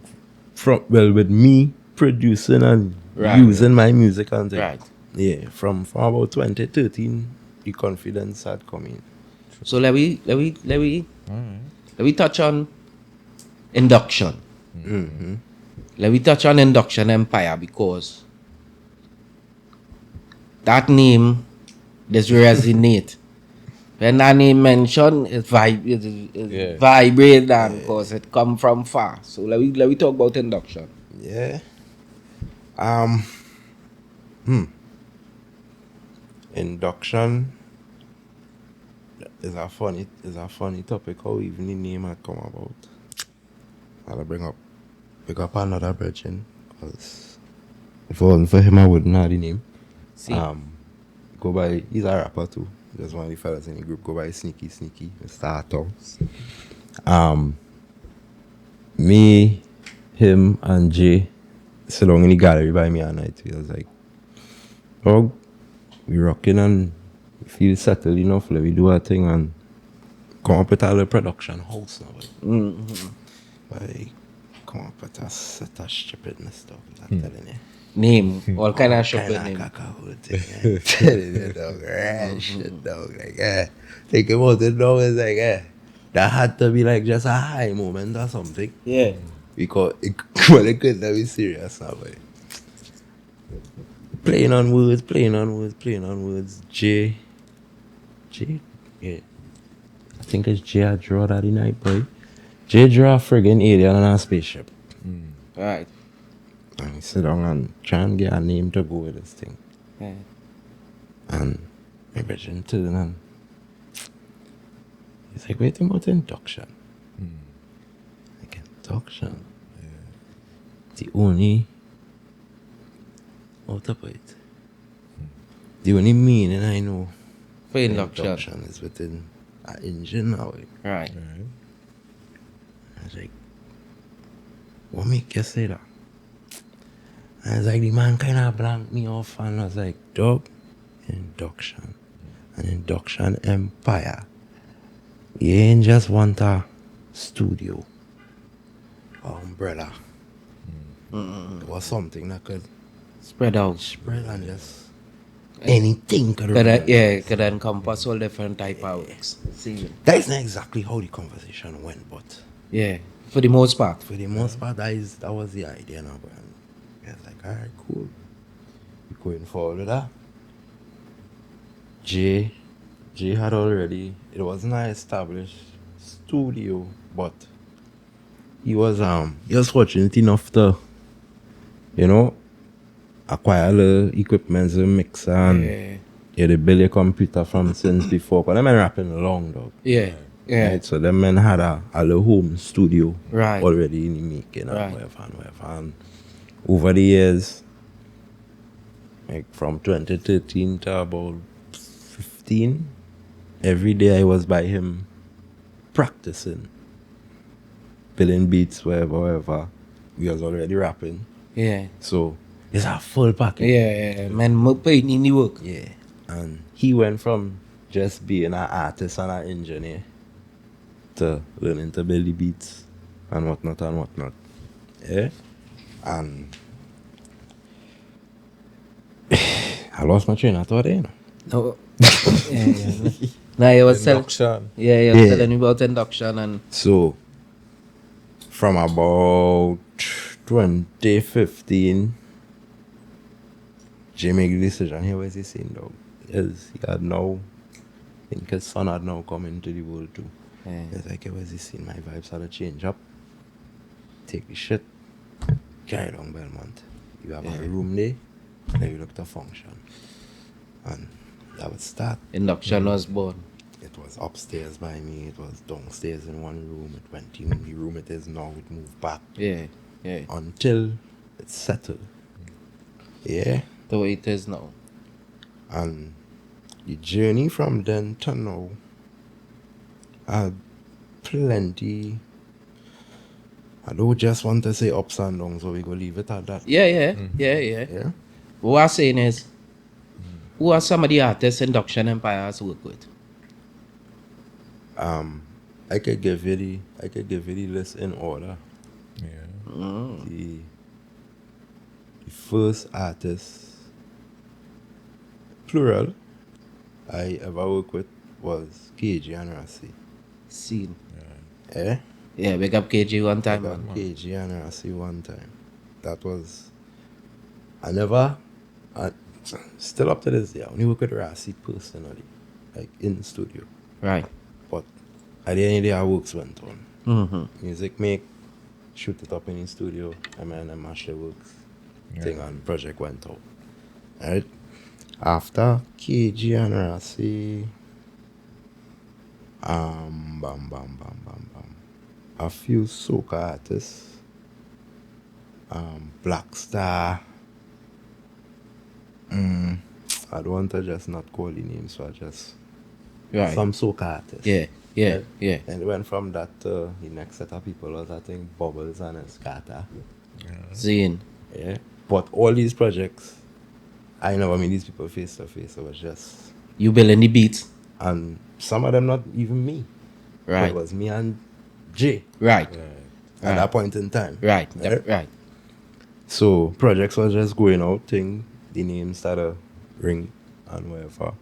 D: with me producing and
B: Right.
D: using my music and things.
B: Right.
D: Yeah, from about 2013, the confidence had come in.
B: So let we touch on Induction. Let me touch on Induction Empire because that name does resonate. When that name mentioned, it vibrate and because it come from far. So let we talk about Induction.
D: Yeah. Induction is a funny topic. How even the name had come about. I'll pick up another virgin because if it wasn't for him, I wouldn't have the name.
B: See.
D: Go by. He's a rapper too. Just one of the fellas in the group. Go by Sneaky, Mr. Atom. Me, him, and Jay sit down in the gallery by me at night. He was like, "Oh, we rocking and feel settled enough. Let we do our thing and come up with a little production house now. Like, come up with a set of stupidness stuff. I'm telling you."
B: Name. All kind of shop
D: Kinda
B: name.
D: cacahoot thing, telling you, dog. Shit, dog. Like, think about it, dog. It's like, that had to be like just a high moment or something.
B: Yeah.
D: Because it couldn't be serious now, but playing on words. J, yeah. I think it's J I draw that night, boy. J draw a friggin' alien on a spaceship.
B: Right.
D: And we sit down and try and get a name to go with this thing.
B: Yeah.
D: And my brethren turned and he's like, wait about Induction. Like, Induction? The only, what about it? The only meaning I know
B: For Induction.
D: is within an engine now.
B: Right.
D: I was like, what make you say that? And I was like, the man kind of blanked me off and I was like, dog, Induction. An Induction Empire. You ain't just want a studio or umbrella. It was something that could
B: Spread out.
D: spread and just anything could
B: Could encompass all different type of works. See.
D: That's not exactly how the conversation went, but
B: Yeah. For the most part.
D: for the most part, that was the idea now. And I was like, alright, cool. We're going forward with that. Jay had already, it wasn't an established studio, but he was fortunate enough to, acquire the equipment, the mixer, and they build a computer from since before. But them men rapping long, dog.
B: Yeah. Yeah.
D: Right, so them men had a little home studio
B: Right.
D: already in the making and
B: Right.
D: whatever. And over the years, like from 2013 to about 15, every day I was by him practicing, building beats, wherever. We was already rapping.
B: Yeah.
D: So it's a full package.
B: Yeah. Man, putting in the work.
D: Yeah. And he went from just being an artist and an engineer to learning to build the beats and whatnot. Yeah. And I lost my train of thought there,
B: No. yeah. Nah, you was telling.
C: Induction.
B: Yeah, you was telling me about Induction and.
D: So from about 2015, Jay made the decision. Here was he saying, dog. Yes, he had now, I think his son had now come into the world too.
B: Yeah.
D: It's like, here was he saying, my vibes had to change up. Take the shit, carry down Belmont. You have a room there, then you look to function. And that would start.
B: Induction was born.
D: It was upstairs by me. It was downstairs in one room. It went in the room it is now. It moved back
B: Yeah, yeah.
D: until it settled. Yeah.
B: The way it is now.
D: And the journey from then to now, I had plenty. I don't just want to say ups and downs, so we go leave it at that.
B: Yeah.
D: Yeah.
B: What I'm saying is, who are some of the artists Induction Empire has worked with?
D: I could give you the list in order.
C: Yeah.
D: The first artist, plural, I ever worked with was KG and Rasta.
B: Scene.
D: Eh?
B: Yeah, big up KG one time, man.
D: KG and Rasta one time. That was. Still up to this day, I only work with Rasta personally, like in the studio.
B: Right.
D: But at the end of the day, our works went on.
B: Mm-hmm.
D: Music make, shoot it up in the studio, and then I mash the works. Thing and project went out. Right? After KG and Rasta, a few soca artists, Black Star. I don't want to just not call the names, so I just
B: Right.
D: some soca artists.
B: Yeah.
D: And it went from that to the next set of people was I think Bubbles and Scatter.
B: Scene.
D: Yeah. But all these projects, I never meet these people face to face. It was just,
B: You building the beats.
D: and some of them not even me.
B: Right.
D: It was me and Jay
B: Right.
D: at that point in time.
B: Right.
D: Yeah.
B: Right.
D: So projects was just going out, thing, the names started ring and whatever.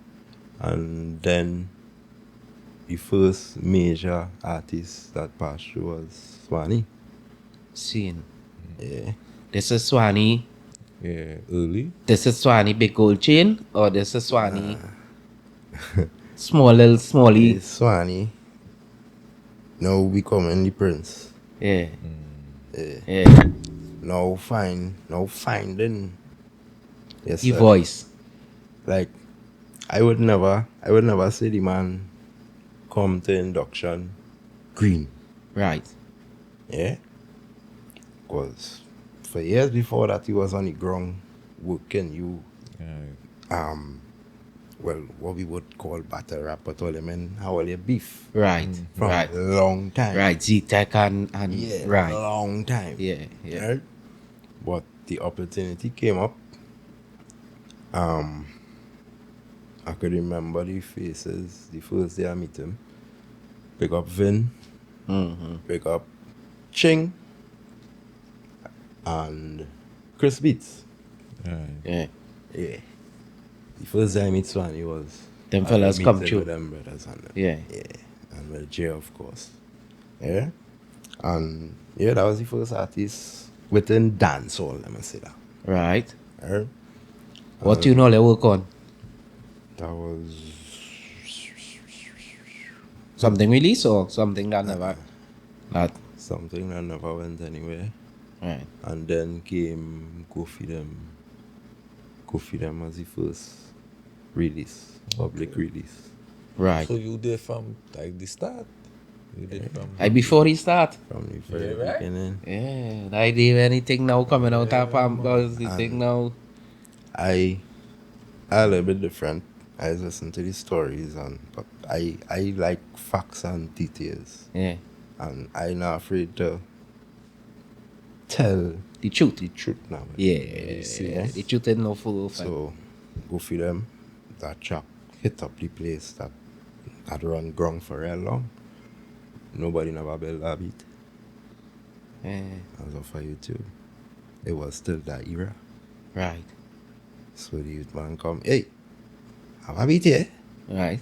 D: And then the first major artist that passed through was Swanee.
B: Scene.
D: Yeah.
B: This is Swanee.
C: Yeah, early.
B: This is Swanee big gold chain, or this is Swanee small little smallie.
D: It's Swanee. Now becoming the prince.
B: Yeah.
D: Yeah.
B: Yeah.
D: Now finding yes,
B: The
D: sir.
B: voice.
D: Like I would never say the man come to Induction green.
B: Right.
D: Yeah. Because for years before that he was on the ground working you
C: Yeah.
D: well what we would call battle rap, but all them in how all your beef
B: Right.
D: from
B: Right.
D: a long time.
B: Right. Z-Tech and
D: Yeah,
B: right.
D: long time.
B: Yeah.
D: Right? But the opportunity came up. I could remember the faces the first day I meet him. Pick up Vin,
B: Mm-hmm.
D: pick up Ching, and Chris Beats.
C: Right.
B: Yeah.
D: Yeah. The first day I meet Swanee was
B: Them
D: at
B: fellas
D: the
B: come
D: meeting
B: true.
D: with them brothers and them.
B: Yeah.
D: Yeah. And with Jay, of course. Yeah. And yeah, that was the first artist within dancehall, let me say that.
B: Right.
D: Yeah.
B: What you know they work on?
D: That was
B: Something release or something that never that
D: something that never went anywhere.
B: right.
D: And then came Go Feed Them. Go Feed Them was the first release, public release.
B: Right.
C: So you there from like the start? You did from
B: Before he start.
D: From the very
C: Yeah, right?
D: beginning.
B: Yeah. The idea of anything now coming out of palm because the thing now.
D: I a little bit different. I listen to the stories but I like facts and details.
B: Yeah.
D: And I'm not afraid to tell
B: The truth.
D: the truth now.
B: Yeah.
D: You see, eh?
B: The truth is no fool.
D: So Go Feed Them, that track hit up the place that had run ground for real long. Nobody never built that beat.
B: Yeah.
D: As of for YouTube. It was still that era.
B: Right.
D: So the youth man come, hey, have a beat here.
B: Right.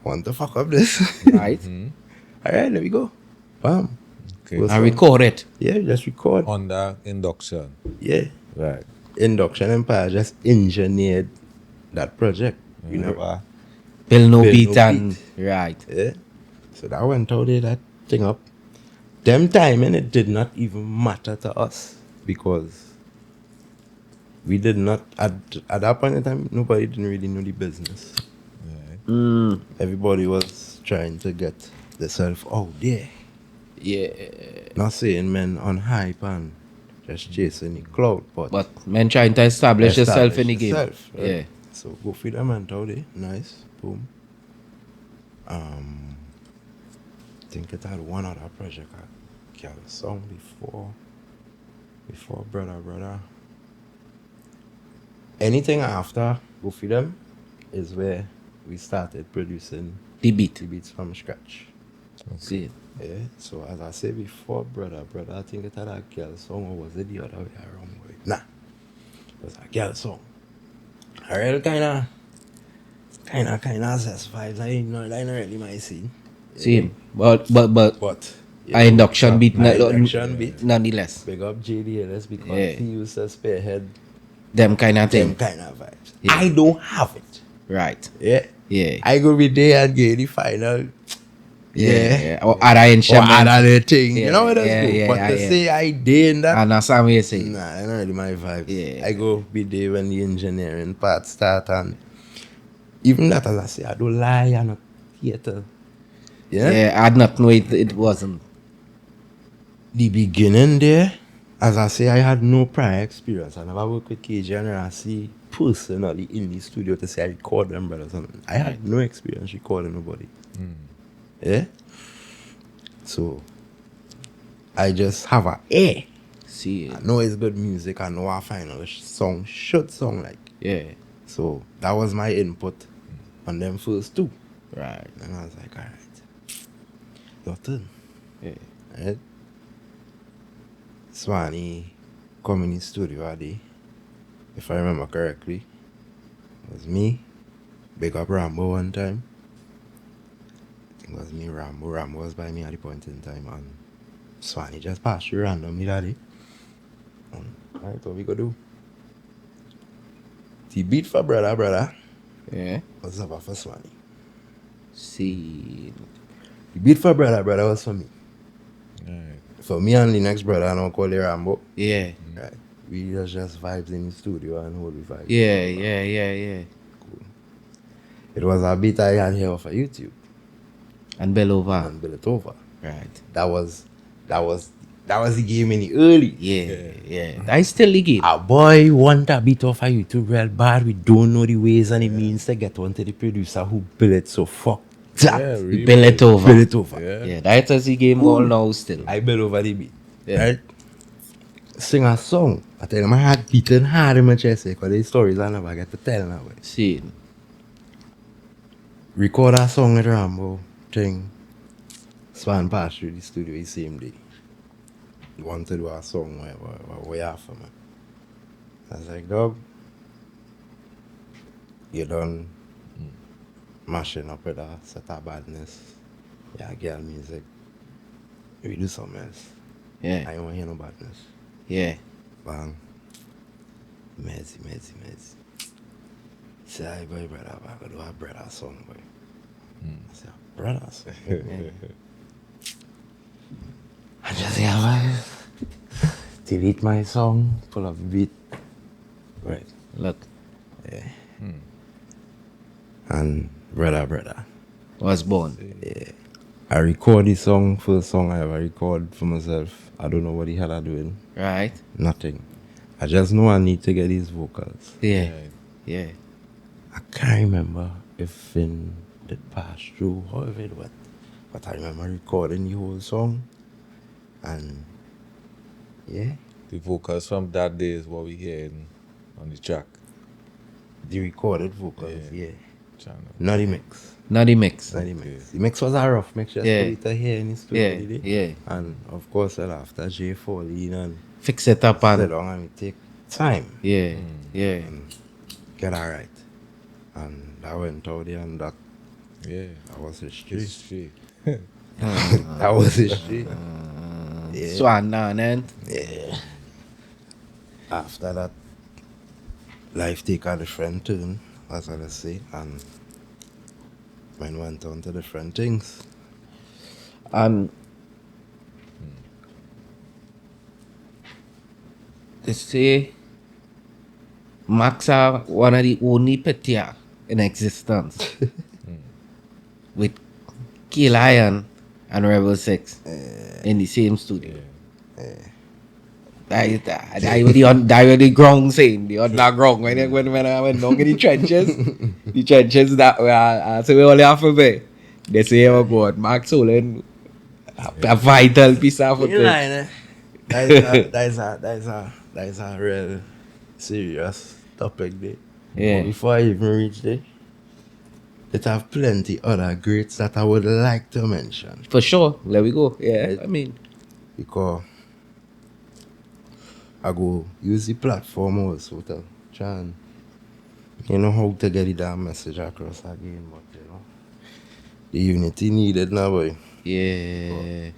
D: Want to fuck up this?
B: Right.
D: Alright, there we go. Bam.
C: Okay.
D: Go
B: I
D: some-
B: record it.
D: Yeah, just record.
C: under induction.
D: Yeah.
C: Right.
D: Induction Empire just engineered that project. We never,
B: Bill no
D: Bill
B: beat
D: no
B: and
D: beat.
B: right.
D: yeah. So that went out there, that thing up. Them time, and it did not even matter to us because we did not, at that point in time, nobody didn't really know the business. Everybody was trying to get themselves out there.
B: Yeah.
D: Not saying men on hype and just chasing the cloud,
B: But men trying to establish yourself in the game.
D: yourself, right?
B: Yeah.
D: So go feed them and out there. Nice. Boom. Think it had one other project I got a song before brother. Anything after Go Feed Them is where we started producing
B: The beat.
D: the beats from scratch.
B: See it.
D: Yeah. So as I said before, brother, I think it had a girl song, or was it the other way around? Nah. It was a girl song. A real kinda zest vibes. I not really my scene.
B: See him. But
D: But
B: a induction beat,
D: induction beat.
B: nonetheless.
D: Big up JDLS because
B: Yeah.
D: he used to spearhead
B: Them kind of
D: them
B: thing.
D: kind of vibes.
B: Yeah.
D: I don't have it.
B: Right.
D: Yeah.
B: Yeah.
D: I go be there and get the final. Yeah.
B: Or other
D: Or
B: instruments.
D: other thing.
B: Yeah,
D: You know what that's
B: yeah,
D: good.
B: yeah,
D: But
B: yeah,
D: to
B: yeah.
D: say I did in that,
B: And that's what you say.
D: nah, that's not really my vibes.
B: Yeah.
D: I go be there when the engineering part start, and even that, as I say, I don't lie, I'm not theater.
B: Yeah, I'd not know it wasn't.
D: The beginning there, as I say, I had no prior experience. I never worked with KJ and Rasta personally in the studio to say I record them, brothers. I had no experience recording nobody. Yeah? So, I just have a ear.
B: See
D: I
B: it.
D: know it's good music. I know our final song should sound like.
B: Yeah.
D: So, that was my input on them first two.
B: Right.
D: And I was like, alright, your turn.
B: Yeah.
D: Right? Swanee come in the studio a day, if I remember correctly. It was me, big up Rambo one time. I think it was me, Rambo. Rambo was by me at the point in time, and Swanee just passed through randomly that day. Alright, what we go do? The beat for brother
B: Yeah.
D: was up for Swanee.
B: See.
D: The beat for brother was for me.
C: Right.
D: For me and the next brother, I don't call it Rambo.
B: Yeah.
D: Right. We just vibes in the studio and hold the vibes.
B: Yeah.
D: It was a beat I had here off of YouTube
B: And bell over.
D: and built it over.
B: Right.
D: That was the game in the early.
B: Yeah. That's still the game.
D: A boy want a beat off of YouTube real bad. We don't know the ways and the means to get one to the producer who built it so fuck that.
C: Yeah,
B: We
C: really.
B: bell it over.
D: Built it over.
C: Yeah.
B: Yeah, that's the game all now still.
D: I built over the beat.
B: Yeah.
D: Right? Sing a song. I tell them I had beaten hard in my chest because the stories I never get to tell now.
B: See.
D: Record a song with Rambo thing. Swan passed through the studio the same day. He wanted to do a song way after man. I was like, dog, you done mashing up with a set of badness. Yeah, girl music. We do something else. I
B: Yeah.
D: don't want to hear no badness.
B: Yeah.
D: Bang. Mezzy. Say, hey, boy, brother, I gotta do a brother song, boy. I say, brother song? I just say, delete my song, pull up the beat. Right.
B: Look.
D: Yeah. And brother.
B: Was born.
D: Yeah. I record the song, first song I ever record for myself. I don't know what the hell I'm doing.
B: Right?
D: Nothing. I just know I need to get these vocals.
B: Yeah.
C: Right.
B: Yeah.
D: I can't remember if in the pass through, however it went. But I remember recording the whole song. And yeah,
C: The vocals from that day is what we hear on the track.
D: the recorded vocals,
C: Yeah.
D: yeah.
C: Channel.
D: Not the mix.
B: Not the mix.
D: Not the mix. The mix was a rough mix just
B: Yeah.
D: for it to hear in the studio.
B: Yeah.
D: did it?
B: Yeah.
D: And of course, well, after J fall in and
B: Fix it up
D: sit
B: and.
D: down and we take time.
B: Yeah. Yeah.
D: Get alright. And that went out there and that was history.
C: History.
D: That was history. Yeah.
B: Swan and
D: Yeah. After that, life take a different turn, as I say, and man went on to different things.
B: and they say Max are one of the only Petia in existence. with Kill Iron and Rebel 6 in the same studio. That was the ground scene, the underground. When I went down in the trenches, that so we only have to be. They say, oh God, Mark Solon, a vital piece of
D: You
B: footage.
D: lying, eh? That is a real serious topic there.
B: Yeah.
D: But before I even reach there, it have plenty other greats that I would like to mention.
B: For sure. There we go. Yeah,
D: Right.
B: I mean,
D: Because I go use the platform also to try and you know how to get the damn message across again, but you know the unity needed now, boy.
B: yeah.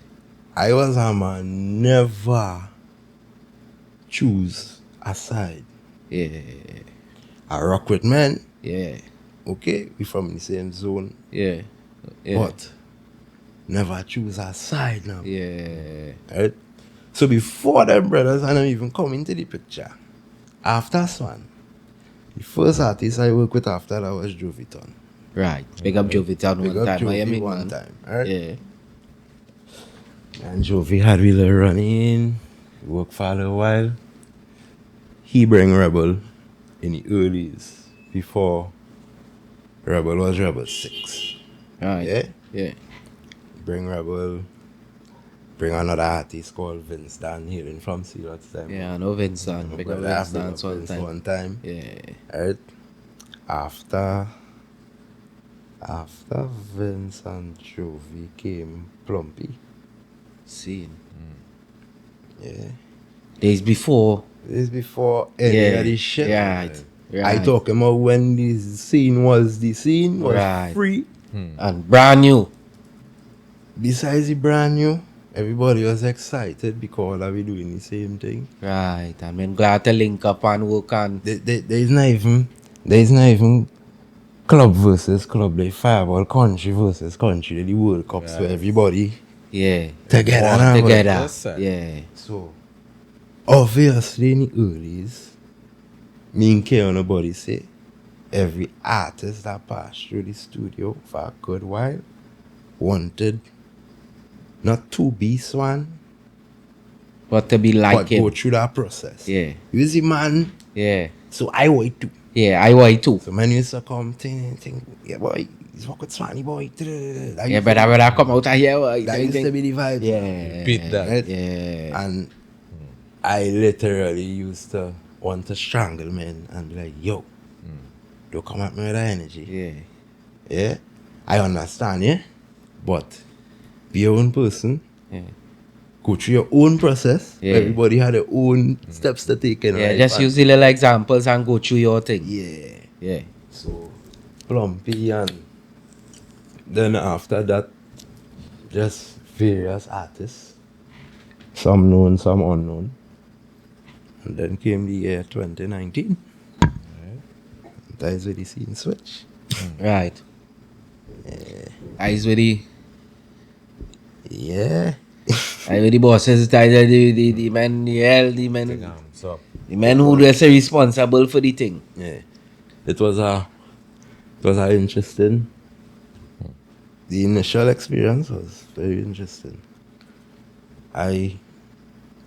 D: I was a man never choose a side.
B: Yeah.
D: I rock with men,
B: Yeah.
D: okay, we from the same zone,
B: Yeah. Yeah.
D: but never choose a side now.
B: Yeah.
D: Right? So before them brothers and them even come into the picture, after Swan, the first artist I worked with after that was Joviton.
B: Right. Big up Joviton
D: Big
B: one
D: up
B: time. What you
D: Jovi
B: mean,
D: one
B: man?
D: time, right?
B: Yeah.
D: And Jovi had Wheeler running, worked for a little while. He bring Rebel in the earlies before Rebel was Rebel 6.
B: Right.
D: Yeah?
B: Yeah.
D: Bring Rebel, bring another artist called Vince Dan Healing from Sealot's time.
B: Yeah, I know Vincent. Big up Vincent all the time.
D: One time.
B: Yeah.
D: Right? After Vince and Jovi came Plumpy.
B: Scene.
D: Yeah.
B: Days before.
D: This before any
B: Yeah,
D: of this shit.
B: right,
D: man.
B: right.
D: I talking about when the scene was
B: Right.
D: free.
B: And brand new.
D: Besides the brand new, everybody was excited because we doing the same thing.
B: Right. And when glad to link up and work on.
D: There's not even club versus club, like Fireball country versus country, the World Cups where everybody
B: Yeah.
D: together
B: All
D: now.
B: together.
C: Yes, sir.
B: Yeah.
D: So obviously in the earlies, me and K on the body say every artist that passed through the studio for a good while wanted not to be Swan,
B: But to be like
D: but
B: him.
D: go through that process.
B: Yeah.
D: You see, man.
B: Yeah.
D: So I wait too.
B: Yeah, I want too.
D: So man used to come think, yeah boy, he's walking Swanny boy.
B: Yeah, but when I come out of here,
D: That used to be the vibe.
B: yeah.
C: Repeat that.
D: Right?
B: Yeah.
D: And I literally used to want to strangle men and be like, yo, don't come at me with that energy.
B: Yeah.
D: Yeah? I understand, yeah? But be your own person.
B: Yeah.
D: Go through your own process.
B: Yeah.
D: Everybody had their own steps to take in
B: Yeah,
D: life.
B: just
D: And-
B: use the little examples and go through your thing.
D: Yeah.
B: Yeah.
D: So, Plumpy and then after that, just various artists. Some known, some unknown. And then came the year 2019. That is where the scene switch.
B: Right. Eyes with the
D: Yeah.
B: the bosses, the men, the men,
C: So,
B: the men who were so responsible for the thing.
D: Yeah. It was a interesting. The initial experience was very interesting. The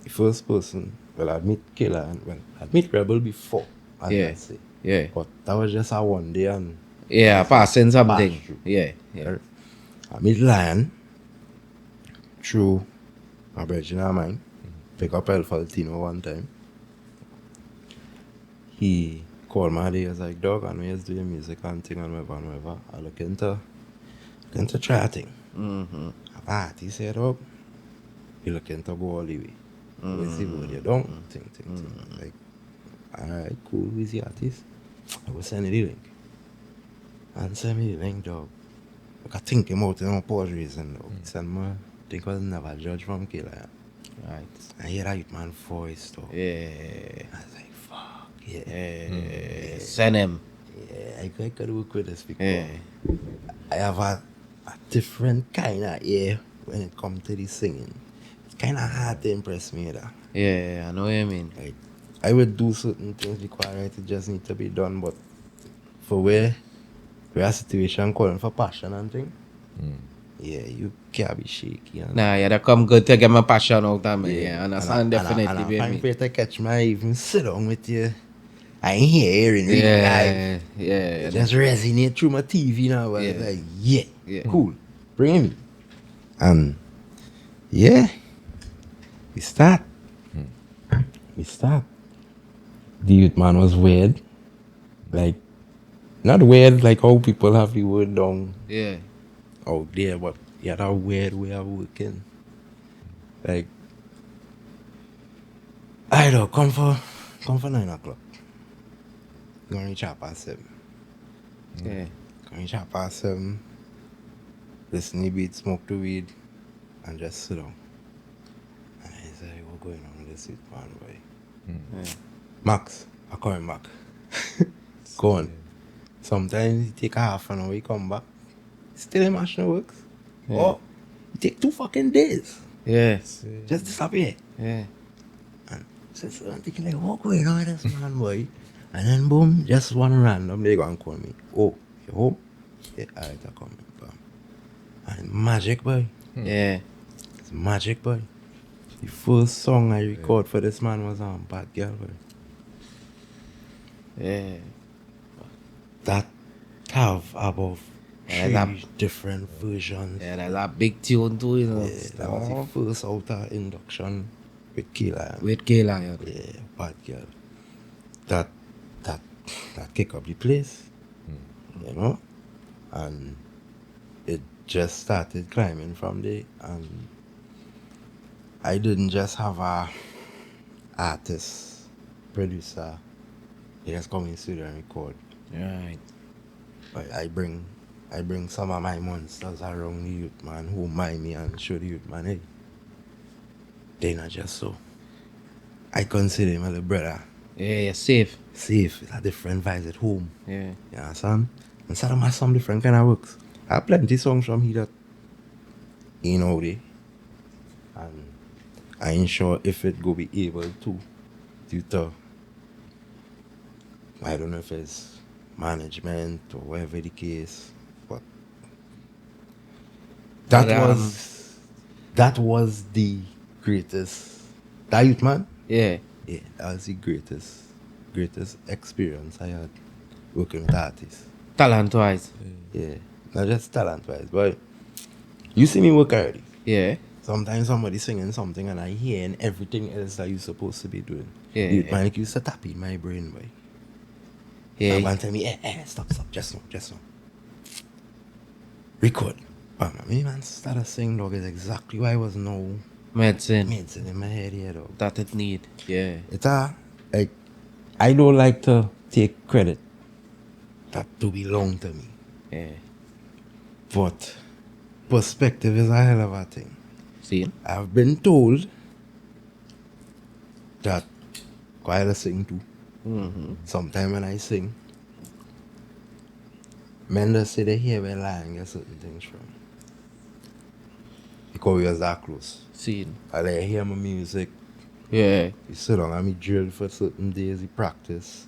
D: first person, well, I'd meet Killer and I'd meet Rebel before, as
B: Yeah.
D: I say.
B: Yeah.
D: But that was just a one day and
B: Yeah, passing something.
D: Pass through.
B: Yeah. Yeah.
D: I meet Lion through my brother of mine. Pick up El Faltino one time. He called my day, he was like, dog, and we was doing music and thing and whatever. I look into try a thing.
B: Mm-hmm.
D: He said, dog, you look into go all the way. We see what you don't thing. Like, alright, cool, who's the artist? I will send you the link. And send me the link, dog. I think about it on pause reason, dog. Send me, think I was never judged from Killer.
B: Right.
D: I hear that man voice, dog.
B: Yeah.
D: I was like, fuck, yeah.
B: Yeah. Send him.
D: Yeah, I could work with this because
B: Yeah.
D: I have a different kind of ear when it comes to the singing. It's kind of hard to impress me, though.
B: Yeah, I know what you mean.
D: Like, I would do certain things because it just need to be done, but for where a situation calling for passion and thing, Yeah, you can't be shaky. And
B: Nah, yeah, that come good to get my passion out of me. Yeah, understand
D: and
B: definitely,
D: and I
B: baby.
D: find for you to catch me, I even sit down with you. I ain't hearing really live.
B: Yeah,
D: It just resonate through my TV now. But it's
B: Yeah.
D: like, yeah,
B: Yeah.
D: cool. Bring me. And yeah, we start. We start. The youth man was weird. Like, not weird like how people have the word down
B: Yeah.
D: out there, but he had a weird way of working. Like, I don't come for 9 o'clock. Gonna reach half past 7.
B: Yeah.
D: Gonna reach half past 7. Listen to beat, smoke the weed, and just sit down. And I say, what's going on with this youth man, boy? Max, I'm coming back. Go on. Sometimes you take a half an hour, you come back. Still in machine works. Or you take 2 fucking days.
B: Yeah.
D: Just disappear.
B: Yeah.
D: And so I'm thinking like, what going on with this man, boy? And then boom, just one random, they go and call me. Oh, you home? Yeah, alright, I'm coming. Bam. And magic, boy.
B: Yeah.
D: It's magic, boy. The first song I record for this man was Bad Girl, boy.
B: Yeah.
D: That have about
B: Yeah,
D: 3 different versions.
B: Yeah, that's a big tune too, you know.
D: Yeah, that was the first out of Induction with Killer.
B: With Kayla, yeah.
D: Yeah, Bad Girl. That kick up the place, you know, and it just started climbing from there. And I didn't just have a artist, producer, they just come in studio and record.
B: Right.
D: But I bring some of my monsters around the youth man who mind me and show the youth man, hey, they not just so. I consider him as a brother.
B: Yeah, you're safe.
D: Safe, it's a different vibes at home.
B: Yeah.
D: You understand? And Saddam has some different kind of works. I have plenty songs from here that you know they. And I ain't sure if it go be able to due to I don't know if it's management or whatever the case. But that was the greatest that youth man.
B: Yeah.
D: Yeah, that was the greatest experience I had working with artists.
B: Talent-wise.
D: Yeah, not just talent-wise, but you see me work already.
B: Yeah.
D: Sometimes somebody singing something and I hearing everything else that you're supposed to be doing.
B: Yeah,
D: Youth
B: yeah.
D: man, like you used to tap in my brain, boy.
B: Yeah.
D: And tell me, stop, just now. Record. Bam, me man started singing, dog, is exactly why I was no
B: Medicine.
D: in my head here, dog.
B: That it need. Yeah.
D: It's like, I don't like to take credit that to belong to me.
B: Yeah.
D: But perspective is a hell of a thing.
B: See?
D: I've been told that while I sing too, sometime when I sing, men just say they hear where I get certain things from. Because we was that close.
B: See?
D: I like hear my music,
B: Yeah.
D: you sit down and me drill for certain days, you practice.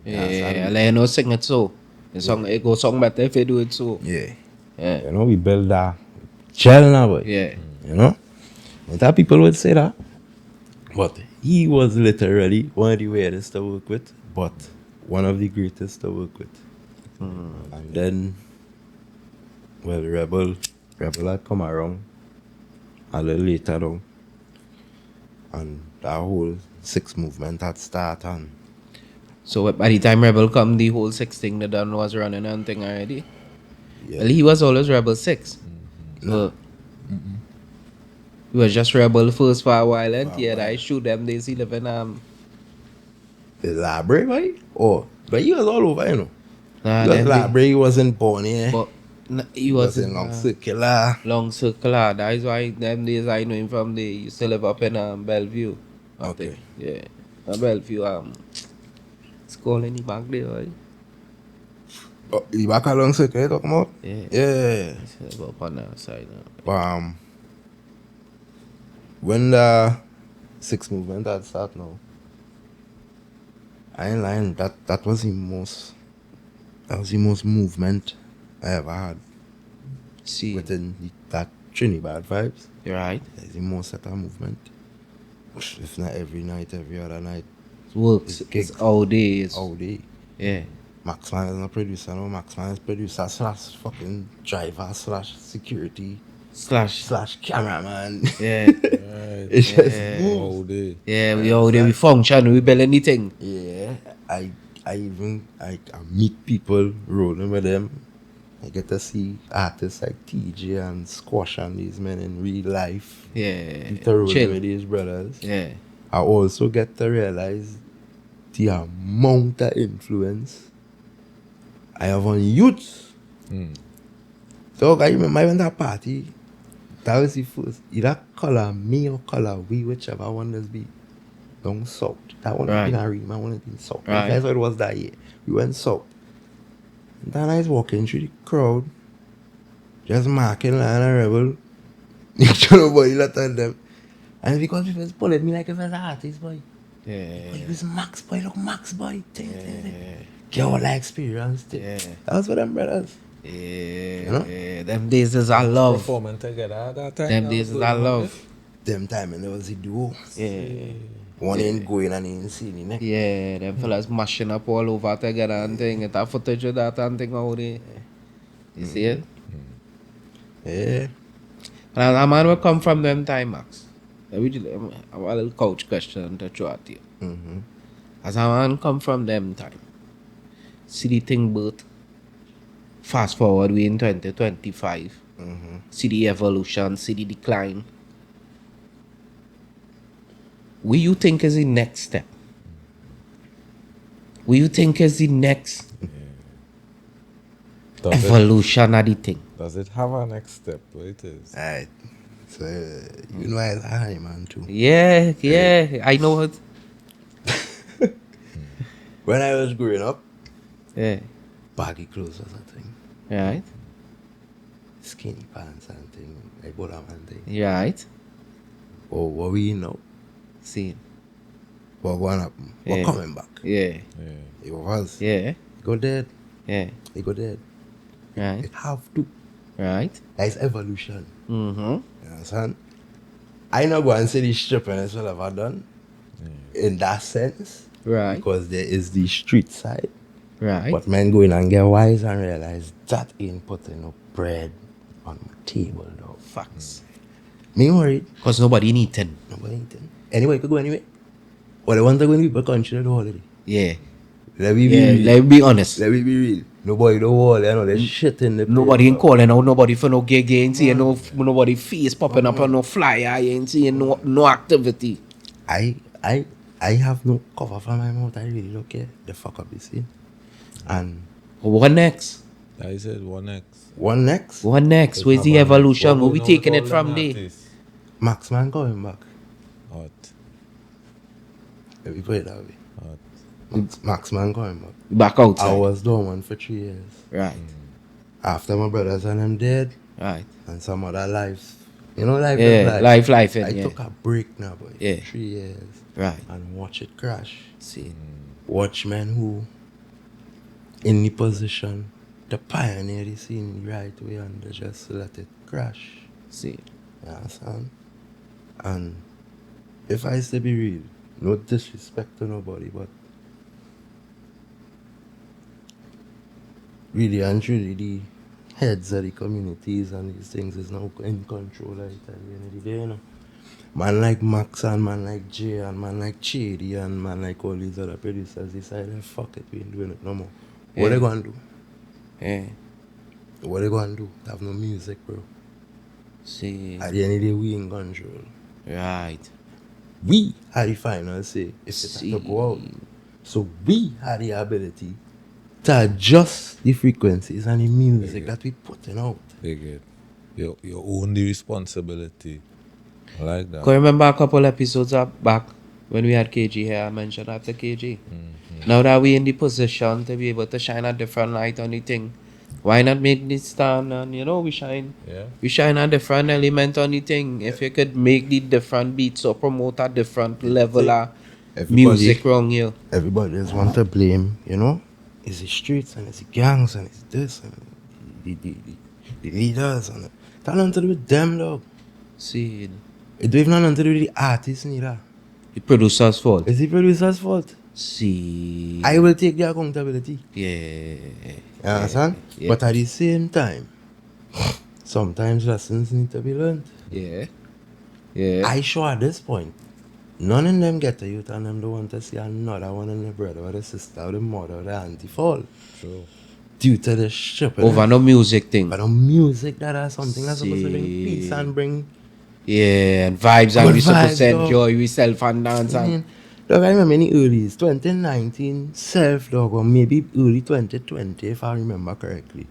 B: Yeah. Like, you know, sing it so. It goes song better if you do it so.
D: Yeah.
B: Yeah.
D: You know, we build that gel now, boy.
B: Yeah.
D: You know? And that people would say that. But he was literally one of the weirdest to work with, but one of the greatest to work with. And then, well, Rebel had come around a little later down. And that whole 6 movement had started. And
B: So by the time Rebel come, the whole 6 thing that done was running and thing already.
D: yeah.
B: Well, he was always Rebel 6. So, he was just Rebel first for a while, and yeah, I shoot them days 11.
D: The library, boy? Oh, but he was all over, you know.
B: Nah,
D: He was
B: them
D: library, he wasn't born here.
B: but he
D: He
B: was
D: was in Long Circular.
B: Long Circular. That is why them days I know him from the used to live up in Bellevue. I
D: Okay.
B: think. Yeah. Bellevue, it's called any back there, right?
D: Oh, you back at Long Circular, you talking about?
B: Yeah.
D: Yeah.
B: It's up on that side now.
D: When the 6 movement had started now, I ain't lying, that was the most movement I ever had.
B: See.
D: within that Trinidad vibes.
B: Right.
D: There's the most set of movement. If not every night, every other night,
B: It works.
D: It's
B: It's
D: gigs.
B: all day. It's,
D: all day.
B: yeah.
D: Maxman is not producer, no. Maxman is producer slash fucking driver slash security
B: Slash.
D: slash cameraman.
B: Yeah.
C: Right.
D: It's just
B: Yeah.
D: moves.
C: All day.
B: Yeah, we all there, we function, we build anything.
D: Yeah, I meet people rolling with them. I get to see artists like TJ and Squash and these men in real life.
B: Yeah.
D: Get to roll
B: Chill.
D: with these brothers.
B: Yeah.
D: I also get to realize the amount of influence I have on youth. So I remember I went to a party. That was the first. Either color me or color we, whichever one there's be. Down south. That one
B: Right.
D: in Arima, one in south.
B: Right.
D: That's what it was that year. We went south. And then I was walking through the crowd, just marking line and rebel. Nobody let on them. And because people was pulling me like if I was an artist, boy.
B: Yeah.
D: Boy, this Max boy, look Max boy. Get all that experience.
B: Yeah.
D: That was for them brothers.
B: Yeah.
D: know?
B: Yeah. Them days is I love.
C: Performing together at that time.
B: Them
C: that
B: days
C: was
B: is I
C: going on,
B: love.
D: Them time and there was the duo.
B: Yeah.
D: One ain't going and ain't seeing the next.
B: Yeah, them fellas mashing up all over together and thing. That footage of that and thing out there. You see it?
D: Yeah.
B: And a man will come from them time, Max. I have a little couch question to throw at you.
D: Mm-hmm.
B: As a man come from them time, see the thing birth. Fast forward, we in 2025.
D: Mm-hmm.
B: See the evolution, see the decline. What you think is the next step? What you think is the next
C: Does it,
B: evolution of the thing?
C: does it have a next step? What it is?
D: Alright. So, you know I was a high man too.
B: Yeah, yeah, I know it.
D: When I was growing up,
B: Yeah,
D: baggy clothes was a thing.
B: right,
D: Skinny pants and thing. Like Bola man thing.
B: right.
D: Oh, what we know?
B: See,
D: What going happen? What
B: Yeah.
D: coming back?
B: yeah,
C: Yeah.
D: It was.
B: yeah,
D: Go dead.
B: yeah,
D: It go dead.
B: right,
D: It have to.
B: right.
D: That's evolution.
B: Mm-hmm.
D: You understand? I not go and say the stripping is what I've done. In that sense.
B: Right,
D: Because there is the street side.
B: right.
D: But men go in and get wise and realize that ain't putting no bread on my table, though.
B: Facts.
D: Me ain't worried.
B: Because nobody eating.
D: Nobody eating. Anyway, you could go anyway. Or they want to go in the country, they do already.
B: Yeah,
D: Let me be
B: yeah.
D: real.
B: Let me be honest.
D: Let me be real. Nobody do all, you know, there's shit in the
B: Nobody ain't
D: place,
B: calling out nobody for no gig. You ain't seeing nobody face popping up on no flyer. You ain't seeing no activity.
D: I have no cover for my mouth. I really don't care. The fuck up is in. And
B: What next?
C: I said one next.
D: one next,
B: What next? Where's the evolution? Where we taking it from there?
D: Max man coming back.
C: Hot.
D: Let me put it that way.
C: Hot.
D: Max man coming back.
B: Back
D: I
B: outside.
D: was doing one for 3 years.
B: Right,
D: After my brothers and them dead,
B: right.
D: and some other lives. You know, life
B: Yeah,
D: is
B: life,
D: I
B: yeah.
D: took a break now, boy.
B: Yeah.
D: 3 years.
B: Right.
D: And watch it crash.
B: See,
D: Watch men who in the position to pioneer the scene the right way and they just let it crash.
B: see.
D: You understand? And if I say be real, no disrespect to nobody, but really and truly the heads of the communities and these things is now in control of it at the end of the day, you know. Man like Max and man like Jay and man like Chady and man like all these other producers decided, fuck it, we ain't doing it no more. What
B: Yeah.
D: they gonna do?
B: Yeah,
D: What they gonna do? They have no music, bro.
B: see.
D: At the end of the day, we in control.
B: Right.
D: We had the final say if it
B: See.
D: had to go out. So we had the ability to adjust the frequencies and the music that we putting out.
C: They get your own the responsibility. I like that.
B: Can you remember a couple episodes back when we had KG here? I mentioned after KG. Now that we in the position to be able to shine a different light on the thing, why not make this stand and we shine?
C: Yeah.
B: We shine a different element on the thing. If you could make the different beats or promote a different level of
D: Everybody-
B: music wrong here.
D: Everybody just want to blame, It's the streets and it's the gangs and it's this and the leaders, and that nothing to do with them, dog.
B: See,
D: It don't even have nothing to do with the artists neither.
B: the producer's fault.
D: It's the producer's fault.
B: See.
D: I will take the accountability.
B: Yeah.
D: You understand?
B: Yeah.
D: But at the same time, sometimes lessons need to be learned.
B: Yeah. Yeah.
D: I sure at this point, none of them get to youth and them don't want to see another one in the brother or the sister or the mother or the auntie fall.
C: True.
D: Due to the ship.
B: Over no music thing.
D: But on music that has something that's supposed to bring
B: See.
D: peace and bring
B: Yeah, and vibes, and
D: good
B: we supposed to
D: vibes, dog.
B: enjoy ourselves and dance. And
D: Dog, I remember in the early 2019 self, dog, or maybe early 2020 if I remember correctly.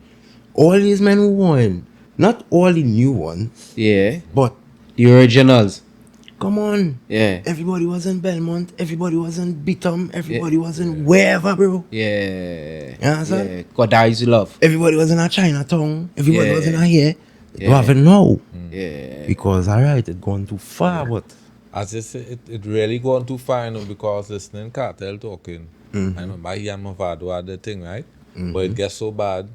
D: All these men who won, not all the new ones,
B: yeah,
D: but
B: the originals.
D: come on.
B: Yeah.
D: Everybody was in Belmont, everybody was in Beatum, everybody was in wherever, bro.
B: Yeah.
D: You understand?
B: Yeah. God, I used love.
D: Everybody was in a Chinatown, everybody
B: Yeah.
D: was in a here.
B: Yeah.
D: You haven't know.
B: Yeah.
D: Because, alright, it gone too far, but
C: As you say, it really gone too far, you know, because listening Cartel talking. I remember he and Mavado had the thing, right? But it gets so bad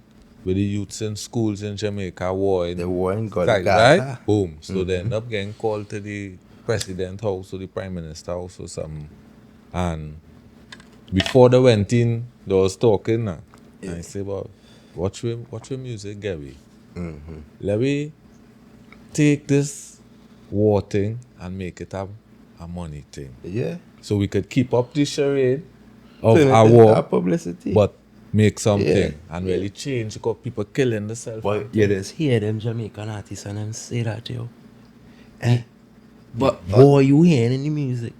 C: with the youths in schools in Jamaica war.
D: the war in
C: Right,
D: Gaza.
C: right? Boom. So they end up getting called to the president house or the prime minister house or something. And before they went in, they was talking now. And I say, well, watch your music, Gary. Let me take this war thing and make it a money thing.
D: Yeah.
C: So we could keep up the charade of
D: Turn it
C: our
D: into
C: war,
D: a publicity.
C: but make something
D: Yeah.
C: and really change because people killing themselves.
D: But you just hear them Jamaican artists and them say that, yo. Eh?
B: But
D: Boy, you hearing in the music.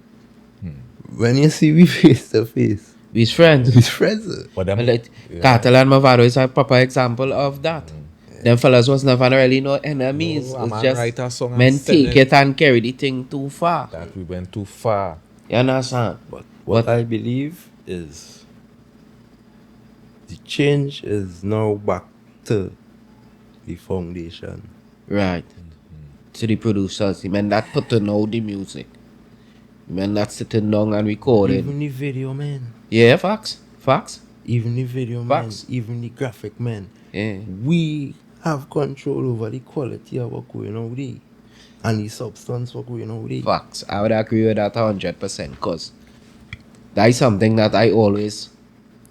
D: When you see me face to face,
B: we's friends.
D: his friends.
C: But them,
B: And like,
C: yeah.
B: Cartel and Mavado is a proper example of that. Them fellas was never really no enemies.
C: No, a
B: It's
C: man
B: just
C: write a song and
B: men
C: send
B: take
C: it.
B: it and carry the thing too far.
C: that we went too far.
B: You understand?
D: But what I believe is the change is now back to the foundation.
B: Right. To the producers, the men that put to know the music. The men that sitting down and recording.
D: Even the video man.
B: Yeah, facts. Facts.
D: Even the video
B: Facts.
D: man. Even the graphic man.
B: Yeah.
D: We have control over the quality of what going on there. And the substance what going on there.
B: Facts. I would agree with that 100% because that is something that I always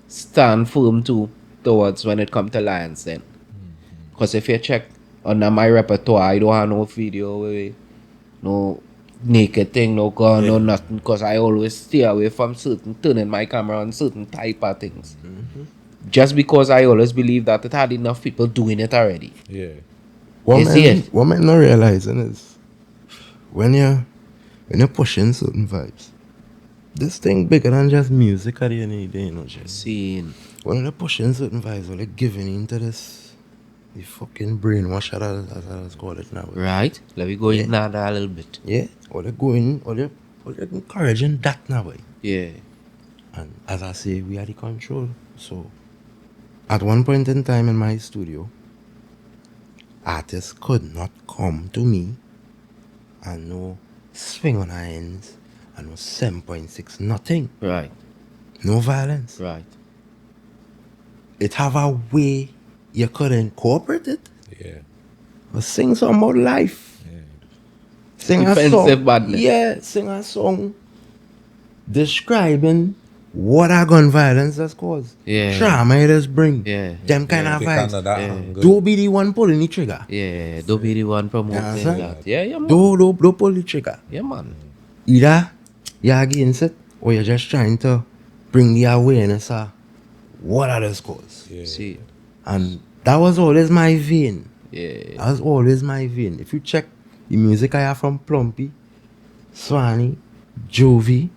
B: stand firm towards when it comes to Lions then. Because if you check under my repertoire, I don't have no video with no naked thing, no gun, no nothing. Because I always stay away from turning my camera on certain type of things. Just because I always believe that it had enough people doing it already.
C: Yeah.
D: What
B: You see it?
D: what man not realizing is when you're pushing certain vibes, this thing bigger than just music at the end of the day, you know, just
B: Seeing.
D: when they're pushing certain vibes, or they're giving into this the fucking brainwash as I call it now.
B: Right? Let me go in that a little bit.
D: Yeah. Or they're going or they're encouraging that now.
B: Yeah.
D: And as I say, we are the control. So at one point in time in my studio, artists could not come to me and no swing on irons and no 7.6, nothing.
B: Right.
D: No violence.
B: Right.
D: It have a way you could incorporate it.
C: Yeah.
D: But sing some about life.
C: Yeah.
D: Sing
B: Defensive
D: a song.
B: badness.
D: Yeah, sing a song describing what a gun violence has caused.
B: Yeah.
D: Trauma it has bring.
B: Yeah.
D: Them kind of
C: Pick
D: vibes.
C: another angle.
D: Don't be the one pulling the trigger.
B: Yeah. Don't be the one promoting
D: understand?
B: that. Yeah, yeah, man.
D: Don't pull the trigger.
B: Yeah, man.
D: Either you're against it or you're just trying to bring the awareness of what are those cause.
C: Yeah.
B: See.
D: And that was always my vein.
B: Yeah.
D: That was always my vein. If you check the music I have from Plumpy, Swanee, Jovi,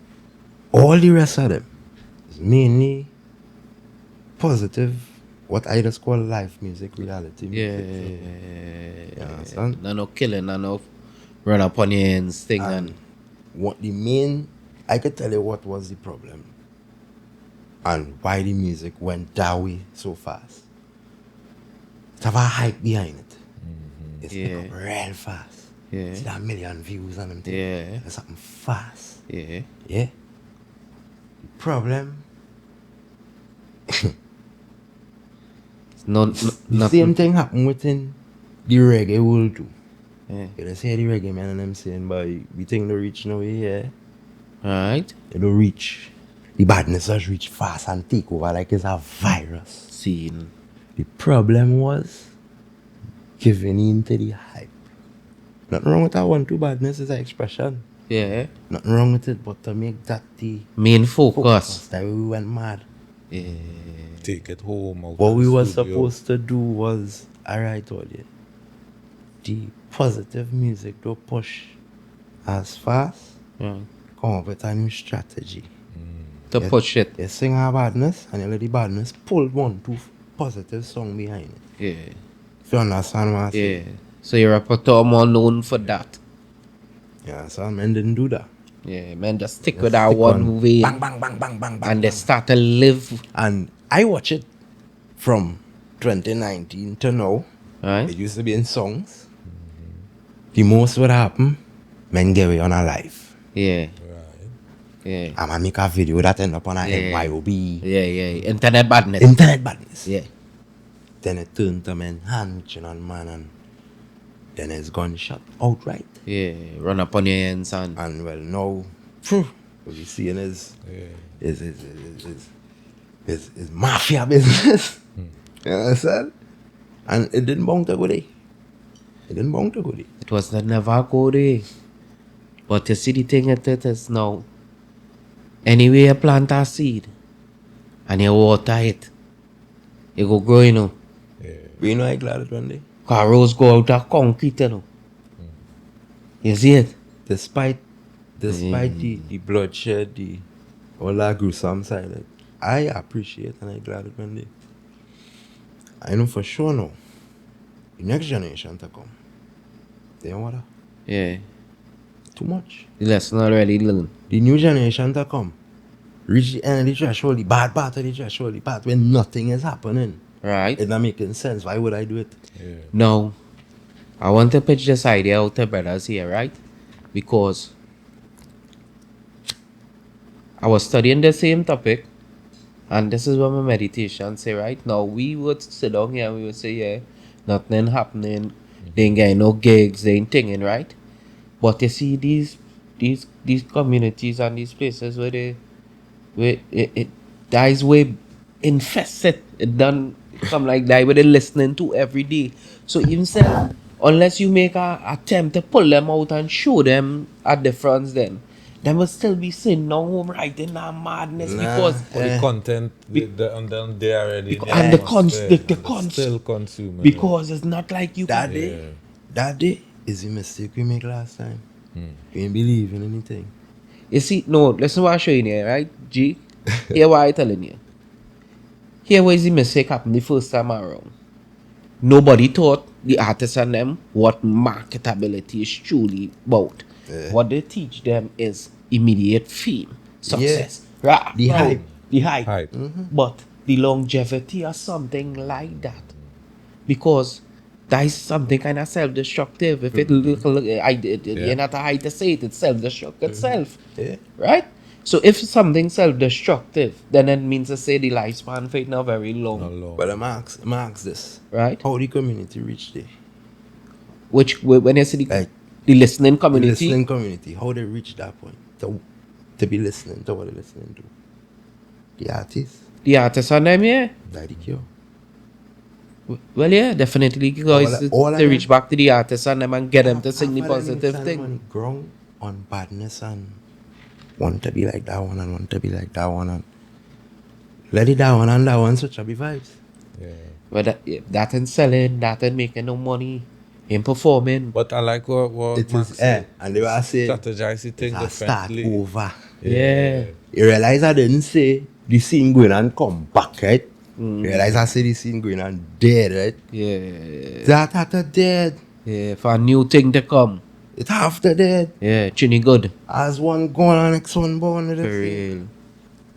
D: all the rest of them, it's mainly positive, what I just call life music, reality music.
B: Yeah.
D: You understand?
B: No killing, no run up on your ends thing and
D: What the main, I could tell you what was the problem and why the music went that way so fast. It have a hype behind it. It's pick up real fast.
B: Yeah.
D: See that million views on them thing.
B: Yeah.
D: It's something fast.
B: yeah.
D: Yeah. The problem,
B: No,
D: the
B: nothing.
D: same thing happened within the reggae world too.
B: Yeah.
D: You know, say the reggae man and them saying, but we think they reach now here.
B: Right?
D: They don't reach. The badness just reach fast and take over like it's a virus.
B: Scene.
D: The problem was giving in to the hype. Nothing wrong with that one too. Badness is an expression.
B: Yeah.
D: Nothing wrong with it, but to make that the
B: Main focus.
D: that we went mad.
B: Yeah.
C: Take it home. Out
D: What
C: of
D: we
C: the
D: were
C: studio.
D: supposed to do was, alright, told you, the positive music to push as fast,
B: Yeah.
D: come up with a new strategy.
B: To push it.
D: You sing our badness and you let the badness pull one, two positive song behind it.
B: Yeah.
D: If you understand what I say.
B: Yeah. So your repertoire more known for that.
D: Yeah, so men didn't do that.
B: Yeah, man, just stick
D: Just
B: with that
D: stick
B: one
D: on
B: way.
D: bang, bang, bang, bang, bang, bang,
B: And they
D: bang.
B: start to live.
D: And I watch it from 2019 to now.
B: Right?
D: It used to be in songs. The most would happen, men get away on a live.
B: Yeah.
C: Right.
B: Yeah.
D: I'm gonna make a video that end up on a
B: Yeah.
D: MYOB.
B: Yeah, yeah. Internet badness.
D: Internet badness.
B: Yeah.
D: Then it turned to men hunching on man and then it's gunshot outright.
B: Yeah. Run up on your hands and
D: And well now, what we seeing is mafia business. You understand? And it didn't bound to go there. It didn't bound to go there.
B: it was never go there. But you see the thing it is now. Anyway you plant a seed and you water it, it go grow, you know.
D: But you know I glad it one day.
B: Cause rose go out of concrete, you know. You see it?
D: Despite the bloodshed, the all that gruesome side, like, I appreciate and I glad it one day. I know for sure now, the next generation to come, they don't want that.
B: Yeah.
D: Too much.
B: The lesson already learned.
D: The new generation to come, reach the end of the threshold, the bad part of the threshold, the part when nothing is happening.
B: Right?
D: It's not making sense. Why would I do it?
C: Yeah.
B: Now, I want to pitch this idea out to brothers here, right? Because I was studying the same topic, and this is what my meditation say, right? Now, we would sit down here and we would say, yeah, nothing happening, they ain't getting no gigs, they ain't thinking, right? But you see these communities and these places where that is way infested. It done come like that where they listening to every day. So even say, unless you make a attempt to pull them out and show them a difference, then they will still be sitting down home writing that madness because
C: For the content, and then they already in
B: and the
C: atmosphere,
B: the
C: and still consuming.
B: because it's not like you
D: That
B: can.
D: day, that day is the mistake we make last time. We ain't believe in anything.
B: You see, no, listen what I'm showing you, right? G, hear what I'm telling you. Here where is the mistake happened the first time around. Nobody taught the artists and them what marketability is truly about.
D: Yeah.
B: What they teach them is immediate fame, success. Rah,
D: The
B: bro,
D: hype.
B: The hype.
C: Hype.
B: But the longevity or something like that. Because that is something kind of self-destructive. If it you're not a height to say it, it's self-destruct itself.
D: Yeah.
B: Right? So if something self-destructive, then it means to say the lifespan for it not very long.
C: Not long.
D: But I'm ask this.
B: Right?
D: How the community reach there?
B: Which when you see
D: Like,
B: the listening
D: the
B: community,
D: listening community, how they reach that point? To be listening to what they're listening to. The artists,
B: the artists and them, yeah.
D: like the cure.
B: Well, yeah, definitely because
D: All of
B: they
D: them.
B: reach back to the artists and them and get them to sing the
D: Half of them
B: positive
D: send
B: thing.
D: money ground on badness and want to be like that one and want to be like that one and let it that one and that one switch up the vibes.
C: Yeah.
B: But that ain't selling, that ain't making no money, ain't performing.
C: But I like what
D: It
C: Max
D: is
C: said.
D: and they were saying
C: Strategize the thing
D: it's a start
C: differently.
D: over.
B: Yeah.
D: You realize I didn't say the scene going and come back, right? You realize I say the scene going and dead, right?
B: Yeah.
D: That after dead.
B: Yeah, for a new thing to come.
D: It's after dead.
B: Yeah, Chinny good.
D: As one gone and next one born.
B: For real.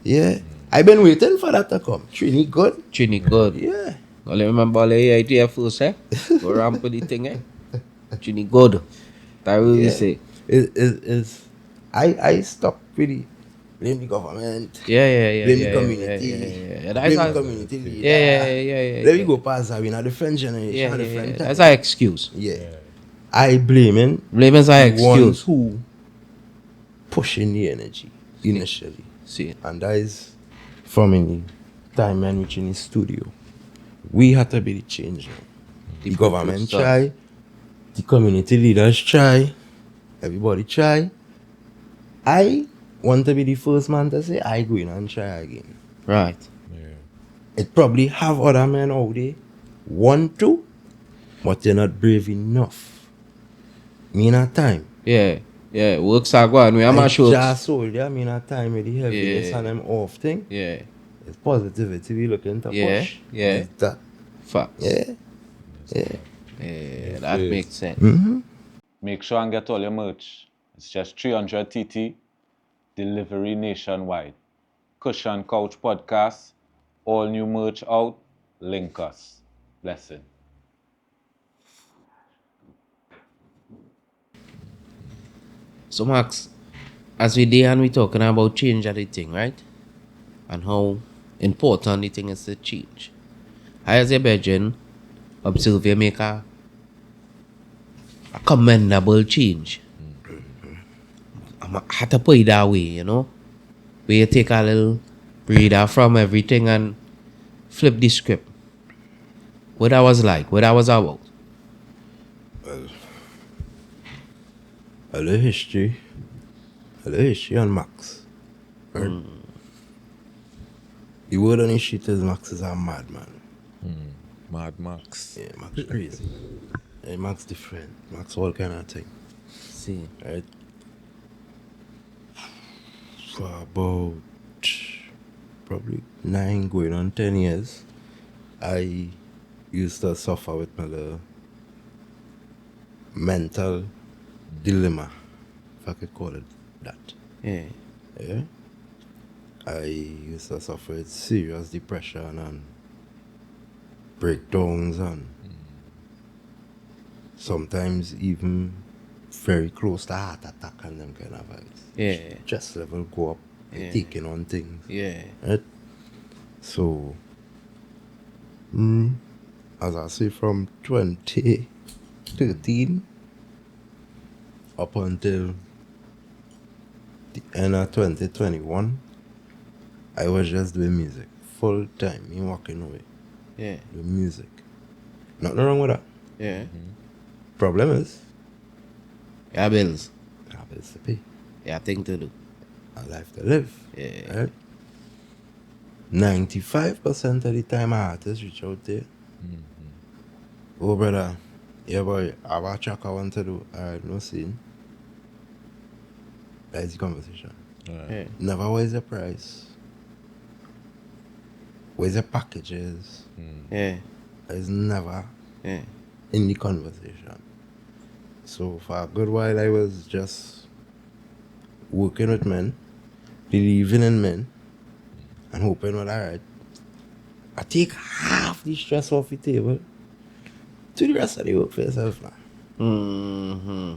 D: Yeah. I've been waiting for that to come. Trini good.
B: Chinny good.
D: Yeah.
B: Only remember all the idea first, eh? Go ramp with the thing, eh? Chinny good. That will we say.
D: I stopped with blame the government,
B: Yeah.
D: blame the community,
B: Yeah.
D: blame the community leader.
B: Yeah.
D: Let me go past that. We're in a different generation,
B: Yeah.
D: different time.
B: That's our excuse.
D: Yeah. I blaming
B: Blaming our
D: the ones
B: excuse.
D: who pushing the energy initially.
B: See.
D: And that is from any time man which in the studio. We had to be the change now. The government try, the community leaders try, everybody try. I want to be the first man to say I go in and try again.
B: Right.
D: It probably have other men out there want to, but they're not brave enough. Me in a time.
B: Yeah. Works are going. We are my shows.
D: Just soldier, me in a time with the heaviness and them off thing.
B: Yeah.
D: It's positivity we looking to push.
B: Yeah.
D: It's that.
B: Facts.
D: Yeah.
B: Yeah. That makes sense.
C: Make sure and get all your merch. It's just 300 TT, delivery nationwide. Kush and Couch Podcast, all new merch out. Link us. Blessing.
B: So Max, as we there and we talking about change of the thing, right? And how important the thing is to change. I as a Belgian observe you make a commendable change. I had to put it that way, you know? Where you take a little breather from everything and flip the script. What that was like, what that was about.
D: A little history on Max. Right? The word on his shit is Max is a madman.
C: Mad Max.
D: Yeah, Max crazy. Yeah, Max different. Max all kind of thing.
B: See.
D: Right? For about probably 9 going on 10 years, I used to suffer with my little mental dilemma, if I could call it that.
B: Yeah.
D: Yeah? I used to suffer with serious depression and breakdowns and sometimes even very close to heart attack and them kind of vibes.
B: Yeah.
D: Stress level go up, taking on things.
B: Yeah.
D: Right? So, as I say, from 2013 up until the end of 2021, I was just doing music full time, me walking away.
B: Yeah.
D: Doing music. Nothing wrong with that.
B: Yeah.
D: Problem is,
B: Yeah, bills.
D: I have bills to pay,
B: Yeah, thing to do.
D: a life to live.
B: Yeah.
D: Right? 95% of the time, artists reach out there. Oh, brother, yeah, boy, I have a track I want to do. Alright, no scene. That's the conversation.
B: Yeah.
D: Never what is the price? Where's the packages?
B: Yeah.
D: It's never
B: Yeah.
D: in the conversation. So for a good while I was just working with men, believing in men, and hoping, well, alright, I take half the stress off the table. Do the rest of the work for yourself now.
B: Mm-hmm.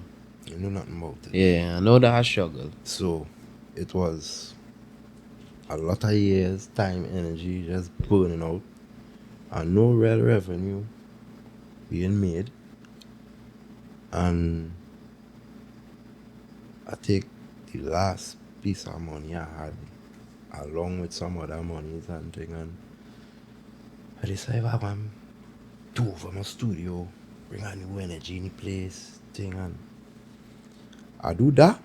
D: You know nothing about it.
B: Yeah, I know that I struggle.
D: So it was a lot of years, time, energy just burning out, and no real revenue being made. And I take the last piece of money I had along with some other monies and thing, and I decided I want to do over my studio, bring a new energy in the place, thing, and I do that.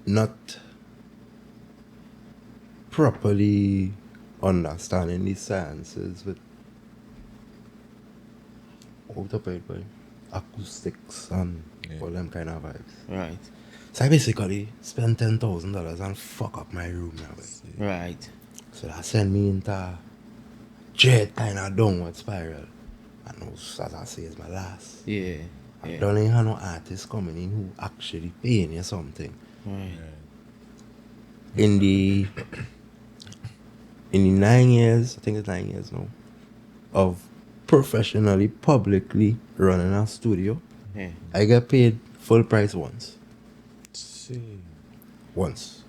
D: Not properly understanding the sciences with acoustics and all them kind of vibes.
B: Right.
D: So I basically spent $10,000 and fuck up my room now.
B: Right.
D: So that sent me into a dread kind of downward spiral. And those, as I say, is my last.
B: Yeah.
D: I
B: Yeah.
D: don't even have no artists coming in who actually paying you something.
B: Right.
D: In the 9 years, I think it's 9 years now, of professionally, publicly running a studio,
B: Yeah.
D: I get paid full price once.
C: See.
D: once.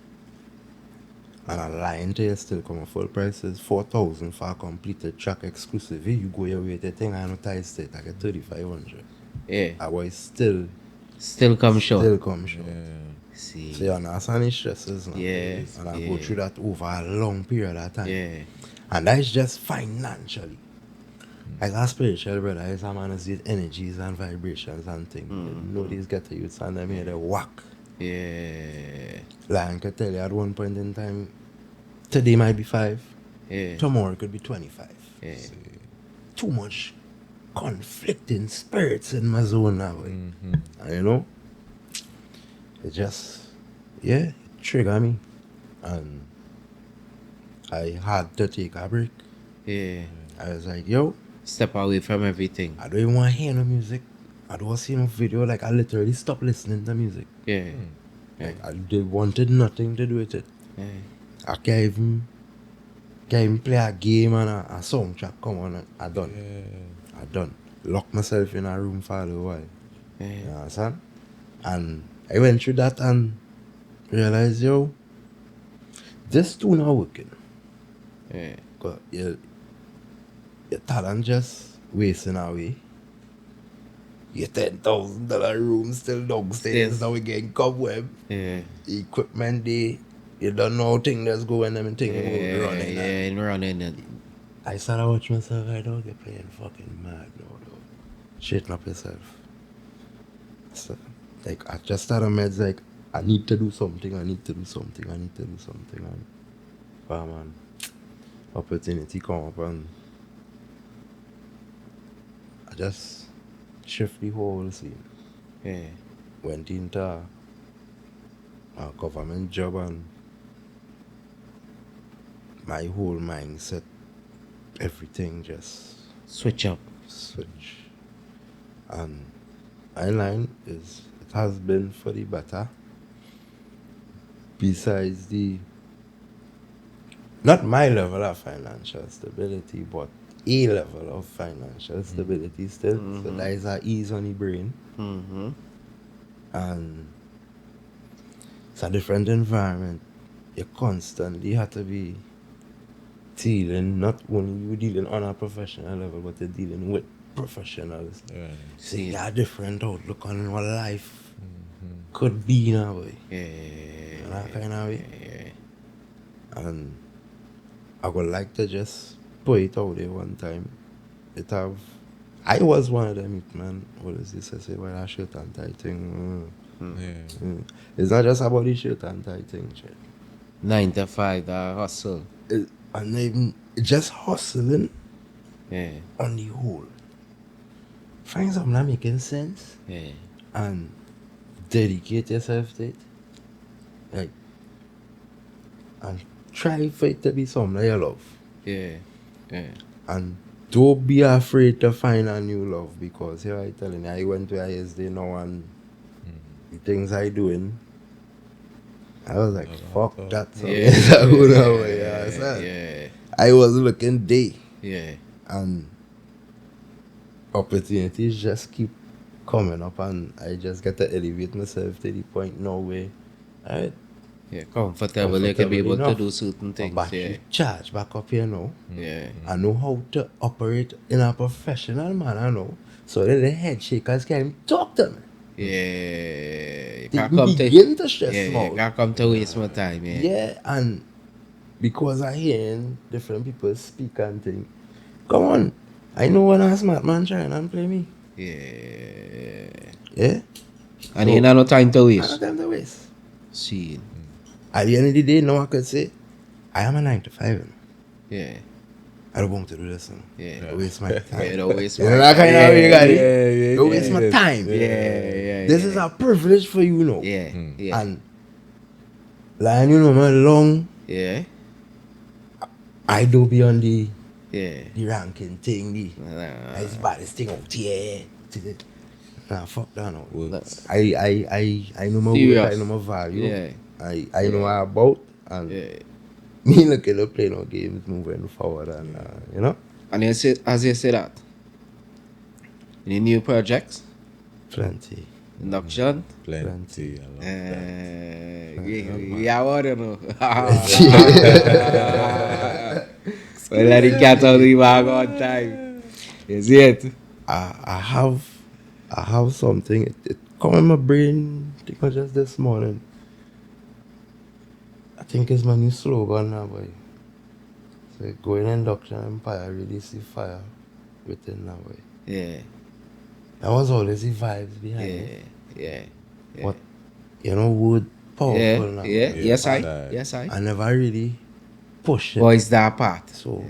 D: And a line to you still come full prices, 4,000 for a completed track exclusive. If you go your way to thing and ties it, I get 3,500.
B: Yeah.
D: I was still
B: Come short.
D: Still come short.
B: See.
D: So you understand the stresses now.
B: Yeah.
D: And I go through that over a long period of time.
B: Yeah.
D: And that's just financially. Like a spiritual brother, is a man with energies and vibrations and things. You know these get to youths and them here they whack.
B: Yeah.
D: Like I can tell you at one point in time, today might be 5.
B: Yeah.
D: Tomorrow it could be 25.
B: Yeah.
D: Too much conflicting spirits in my zone now. And you know, it just, it triggered me. And I had to take a break.
B: Yeah.
D: I was like, yo,
B: Step away from everything.
D: I don't even want to hear no music. I don't want to see no video. Like, I literally stopped listening to music.
B: Yeah.
D: Like, I wanted nothing to do with it.
B: Yeah.
D: I can't even play a game and a soundtrack come on. I done. I done. Lock myself in a room for a little while.
B: Yeah.
D: You understand? And I went through that and realized, yo, this too not working.
B: Yeah.
D: Because your talent just wasting away. Your $10,000 room still downstairs. Now we getting cobweb.
B: Yeah.
D: The equipment there, you don't know how things that's going and things running.
B: Yeah, and running.
D: I started watching myself, I don't get playing fucking mad no dog. Straighten up yourself. So, like I just started meds like I need to do something. And man, opportunity come up and I just shift the whole scene.
B: Yeah.
D: Went into a government job and my whole mindset, everything just
B: Switch up.
D: And Island it has been for the better. Besides not my level of financial stability, but a level of financial stability still. So there is a ease on the brain. And it's a different environment. You constantly have to be dealing, not only you dealing on a professional level, but you're dealing with professionals. So you got a different outlook on what life could be in a way. In that kind of way. And I would like to just put it out there one time. I was one of them, man. What is this? I say, well, that shirt and tie thing. It's not just about the shirt and tie thing, Chad.
B: 9 to 5, that hustle.
D: And even just hustling
B: Yeah.
D: on the whole. Find something that making sense
B: Yeah.
D: and dedicate yourself to it. Like, and try for it to be something that you love.
B: Yeah. Yeah.
D: And don't be afraid to find a new love because here I telling you, I went to ISD now and the things I doing, I was like, fuck that. So I was looking day.
B: Yeah.
D: And opportunities just keep coming up and I just get to elevate myself to the point now where
B: Yeah, comfortable. You can be able
D: enough.
B: to do certain things.
D: Battery charge back up here now.
B: Yeah.
D: I know how to operate in a professional manner now. So that the head shakers can talk to me.
B: Yeah. You
D: They
B: can't come to
D: begin to stress
B: yeah,
D: me
B: you
D: out.
B: can't come to waste my time. Yeah.
D: Yeah, and because I hearing different people speak and think, come on, I know when a smart man trying and play me.
B: Yeah.
D: Yeah?
B: And you ain't have no time to
D: I
B: waste.
D: don't have time to waste.
B: See.
D: At the end of the day, now I could say, I am a 9 to 5.
B: Yeah.
D: I don't want to do this.
B: Yeah.
D: Don't waste my time.
B: Yeah, don't waste
D: You
B: my
D: know that kind of way you got it?
C: yeah,
D: Don't waste my time.
B: Yeah.
D: This is a privilege for you now.
B: Yeah. Yeah.
D: And like you know, man, long
B: Yeah.
D: I do be on the
B: Yeah.
D: ranking thing, the it's baddest thing out here. Nah, fuck that no. I know my
B: Serious.
D: worth, I know my value.
B: Yeah.
D: I know what I'm about and
B: Yeah.
D: me looking to play no games moving forward and you know?
B: And you say that. Any new projects?
D: Plenty.
B: Induction.
C: Plenty. I love that.
B: Yeah, what do you know? Well, let it get out of the bag on time. Is it?
D: I have something. It come in my brain. I think just this morning. I think it's my new slogan now, boy. So go in induction empire, really see fire within now, boy.
B: Yeah.
D: That was always the vibes behind it.
B: Yeah.
D: But you know, wood powerful now.
B: Yeah.
D: boy.
B: Yes,
C: That-
B: I.
D: I never really push it.
B: Voice that part.
D: So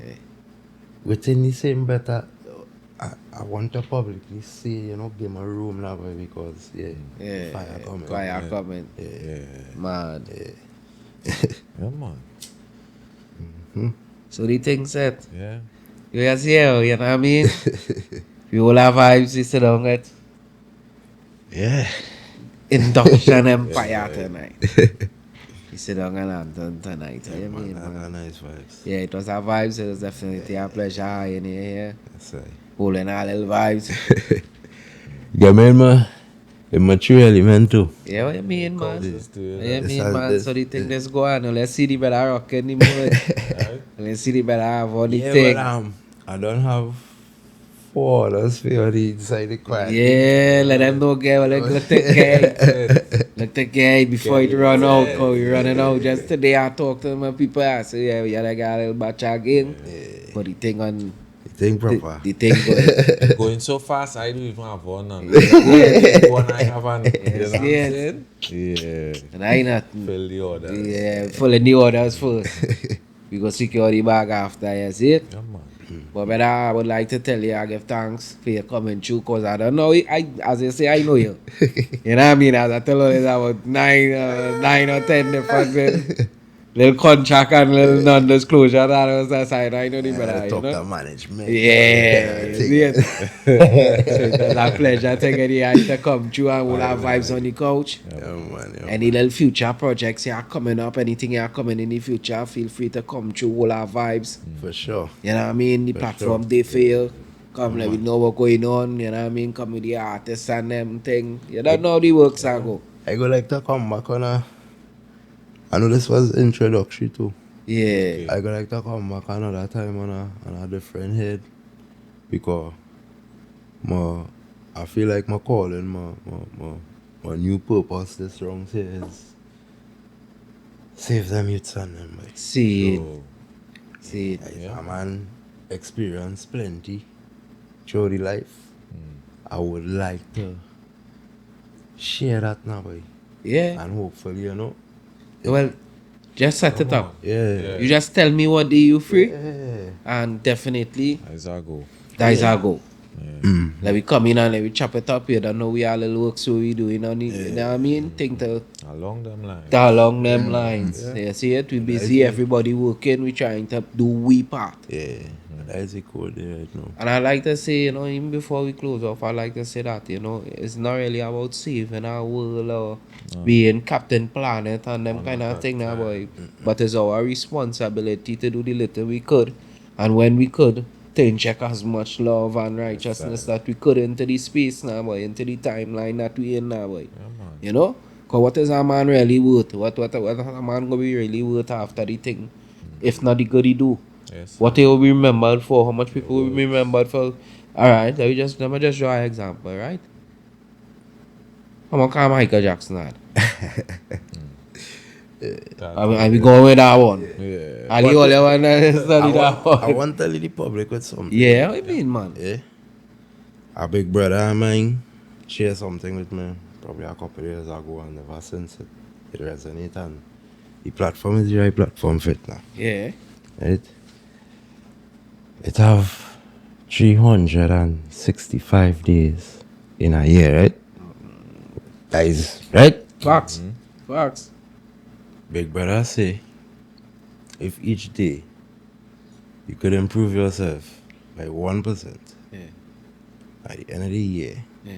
D: within the same better, I want to publicly say, you know, give my room now, boy, because
B: Yeah.
D: fire coming.
B: Fire coming.
C: Yeah.
B: Mad.
C: Yeah, man.
B: So the thing said,
C: Yeah.
B: you guys here, you know what I mean? We all have vibes, we sit down at
D: Yeah.
B: Induction Empire tonight. We sit down and London tonight, you know what I mean?
D: Man,
B: Man?
D: nice vibes.
B: Yeah, it was our vibes, it was definitely a pleasure in here.
D: That's right.
B: Holding our little vibes.
D: Yeah, man, immature element too.
B: Yeah, what you mean, man?
C: This to you,
B: What you
D: This
B: mean,
D: has
B: man?
D: this-
B: So the thing let's go on. Let's see the better rock in the mood.
C: right?
B: Let's see the better have on the
D: Yeah,
B: thing.
D: but I don't have 4 orders for you to decide the quiet.
B: Yeah, let them know, girl. Let go take care. Let the guy before it run out. Cause we running out. Just today I talked to my people. I say, yeah, we gotta get a little batch again. But the thing on
D: You think proper?
B: the thing going.
C: Going so fast, I don't even have one. And one I have, and you know what I'm
B: Yes.
C: saying? Yeah.
B: And I ain't nothing.
C: Fill the order.
B: Yeah, fully the orders first. We go secure the bag after, you see it?
C: Yeah, man.
B: But brother, I would like to tell you, I give thanks for your coming through, because I don't know, as you say, I know you. You know what I mean? As I tell you, there's about 9 or 10 different little contract and little non-disclosure that was that side. I know the brother, you
D: Talk
B: know?
D: to management.
B: Yeah, you see it? So it was a pleasure to get the eye to come through and all our vibes on the couch.
D: Yeah, man. Yeah,
B: Any little future projects you are coming up, anything you are coming in the future, feel free to come through all our vibes.
D: for sure.
B: You know what I mean? The
D: For
B: platform
D: sure.
B: they feel. Come let me know what's going on, you know what I mean? Come with the artists and them thing. You don't know how the works are go.
D: I go like to come back on a. I know this was introductory too.
B: Yeah.
D: I go like to come back another time on a different head, because I feel like my calling, my new purpose this wrong here is save them youths and them. Like.
B: See it.
C: So,
B: See it.
C: Yeah.
D: A man experience plenty through the life. I would like to share that now, boy.
B: Yeah.
D: And hopefully, you know.
B: Well, just set it up.
D: Yeah.
B: You just tell me what day you free,
D: Yeah.
B: and definitely
C: as I go.
B: that is our goal. Let we come in and let we chop it up. You don't know we all little work, so we doing on it. You know what I mean? Think to
C: Along them lines.
B: along them lines. You see it? We busy, everybody working, we trying to do we part.
D: Yeah. That is a cool day right now.
B: And I like to say, you know, even before we close off, I like to say that, you know, it's not really about saving our world or being Captain Planet and them kind of thing now, boy. But it's our responsibility to do the little we could. And when we could, to inject as much love and righteousness that we could into the space now, boy, into the timeline that we in now, boy.
C: Yeah, man.
B: You know? Because what is a man really worth? What is a man going to be really worth after the thing? If not the good he do.
C: Yes.
B: What they will be remembered for, how much people will be remembered for. Alright, let me just draw an example, right? How much can Michael Jackson had? And we going with that one.
C: Yeah.
B: And the only one that is study that
D: I
B: one.
D: want to tell the public with something.
B: Yeah, what you mean, man?
D: Yeah. A big brother of mine shared something with me probably a couple of years ago, and ever since it resonated, and the platform is the right platform fit now.
B: Yeah.
D: Right? It have 365 days in a year, right? That is right.
B: Facts. Facts.
D: Big brother say, if each day you could improve yourself by 1%,
B: Yeah.
D: at the end of the year,
B: Yeah.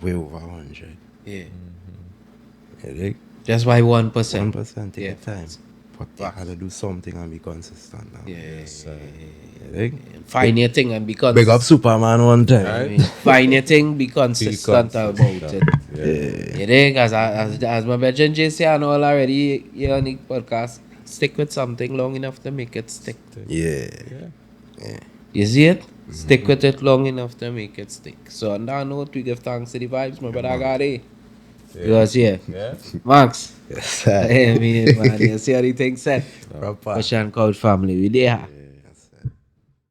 D: way over 100.
B: Yeah.
D: You dig?
B: Just by 1%.
D: 1% take
B: Yeah.
D: your time. But you
B: Facts.
D: gotta do something and be consistent now.
B: Yeah.
D: You dig?
B: Find your thing and be
D: Big
B: consistent.
D: up Superman one time.
B: I mean, find your thing, be consistent about it. You think, as my veteran JC and all already here on the podcast, stick with something long enough to make it stick.
D: Yeah.
B: You see it? Stick with it long enough to make it stick. So on that note, we give thanks to the vibes, my brother got it. Because Max.
D: Yes,
B: Hey, man, you see how the thing said?
D: Proper.
B: Kush and Couch family, we there.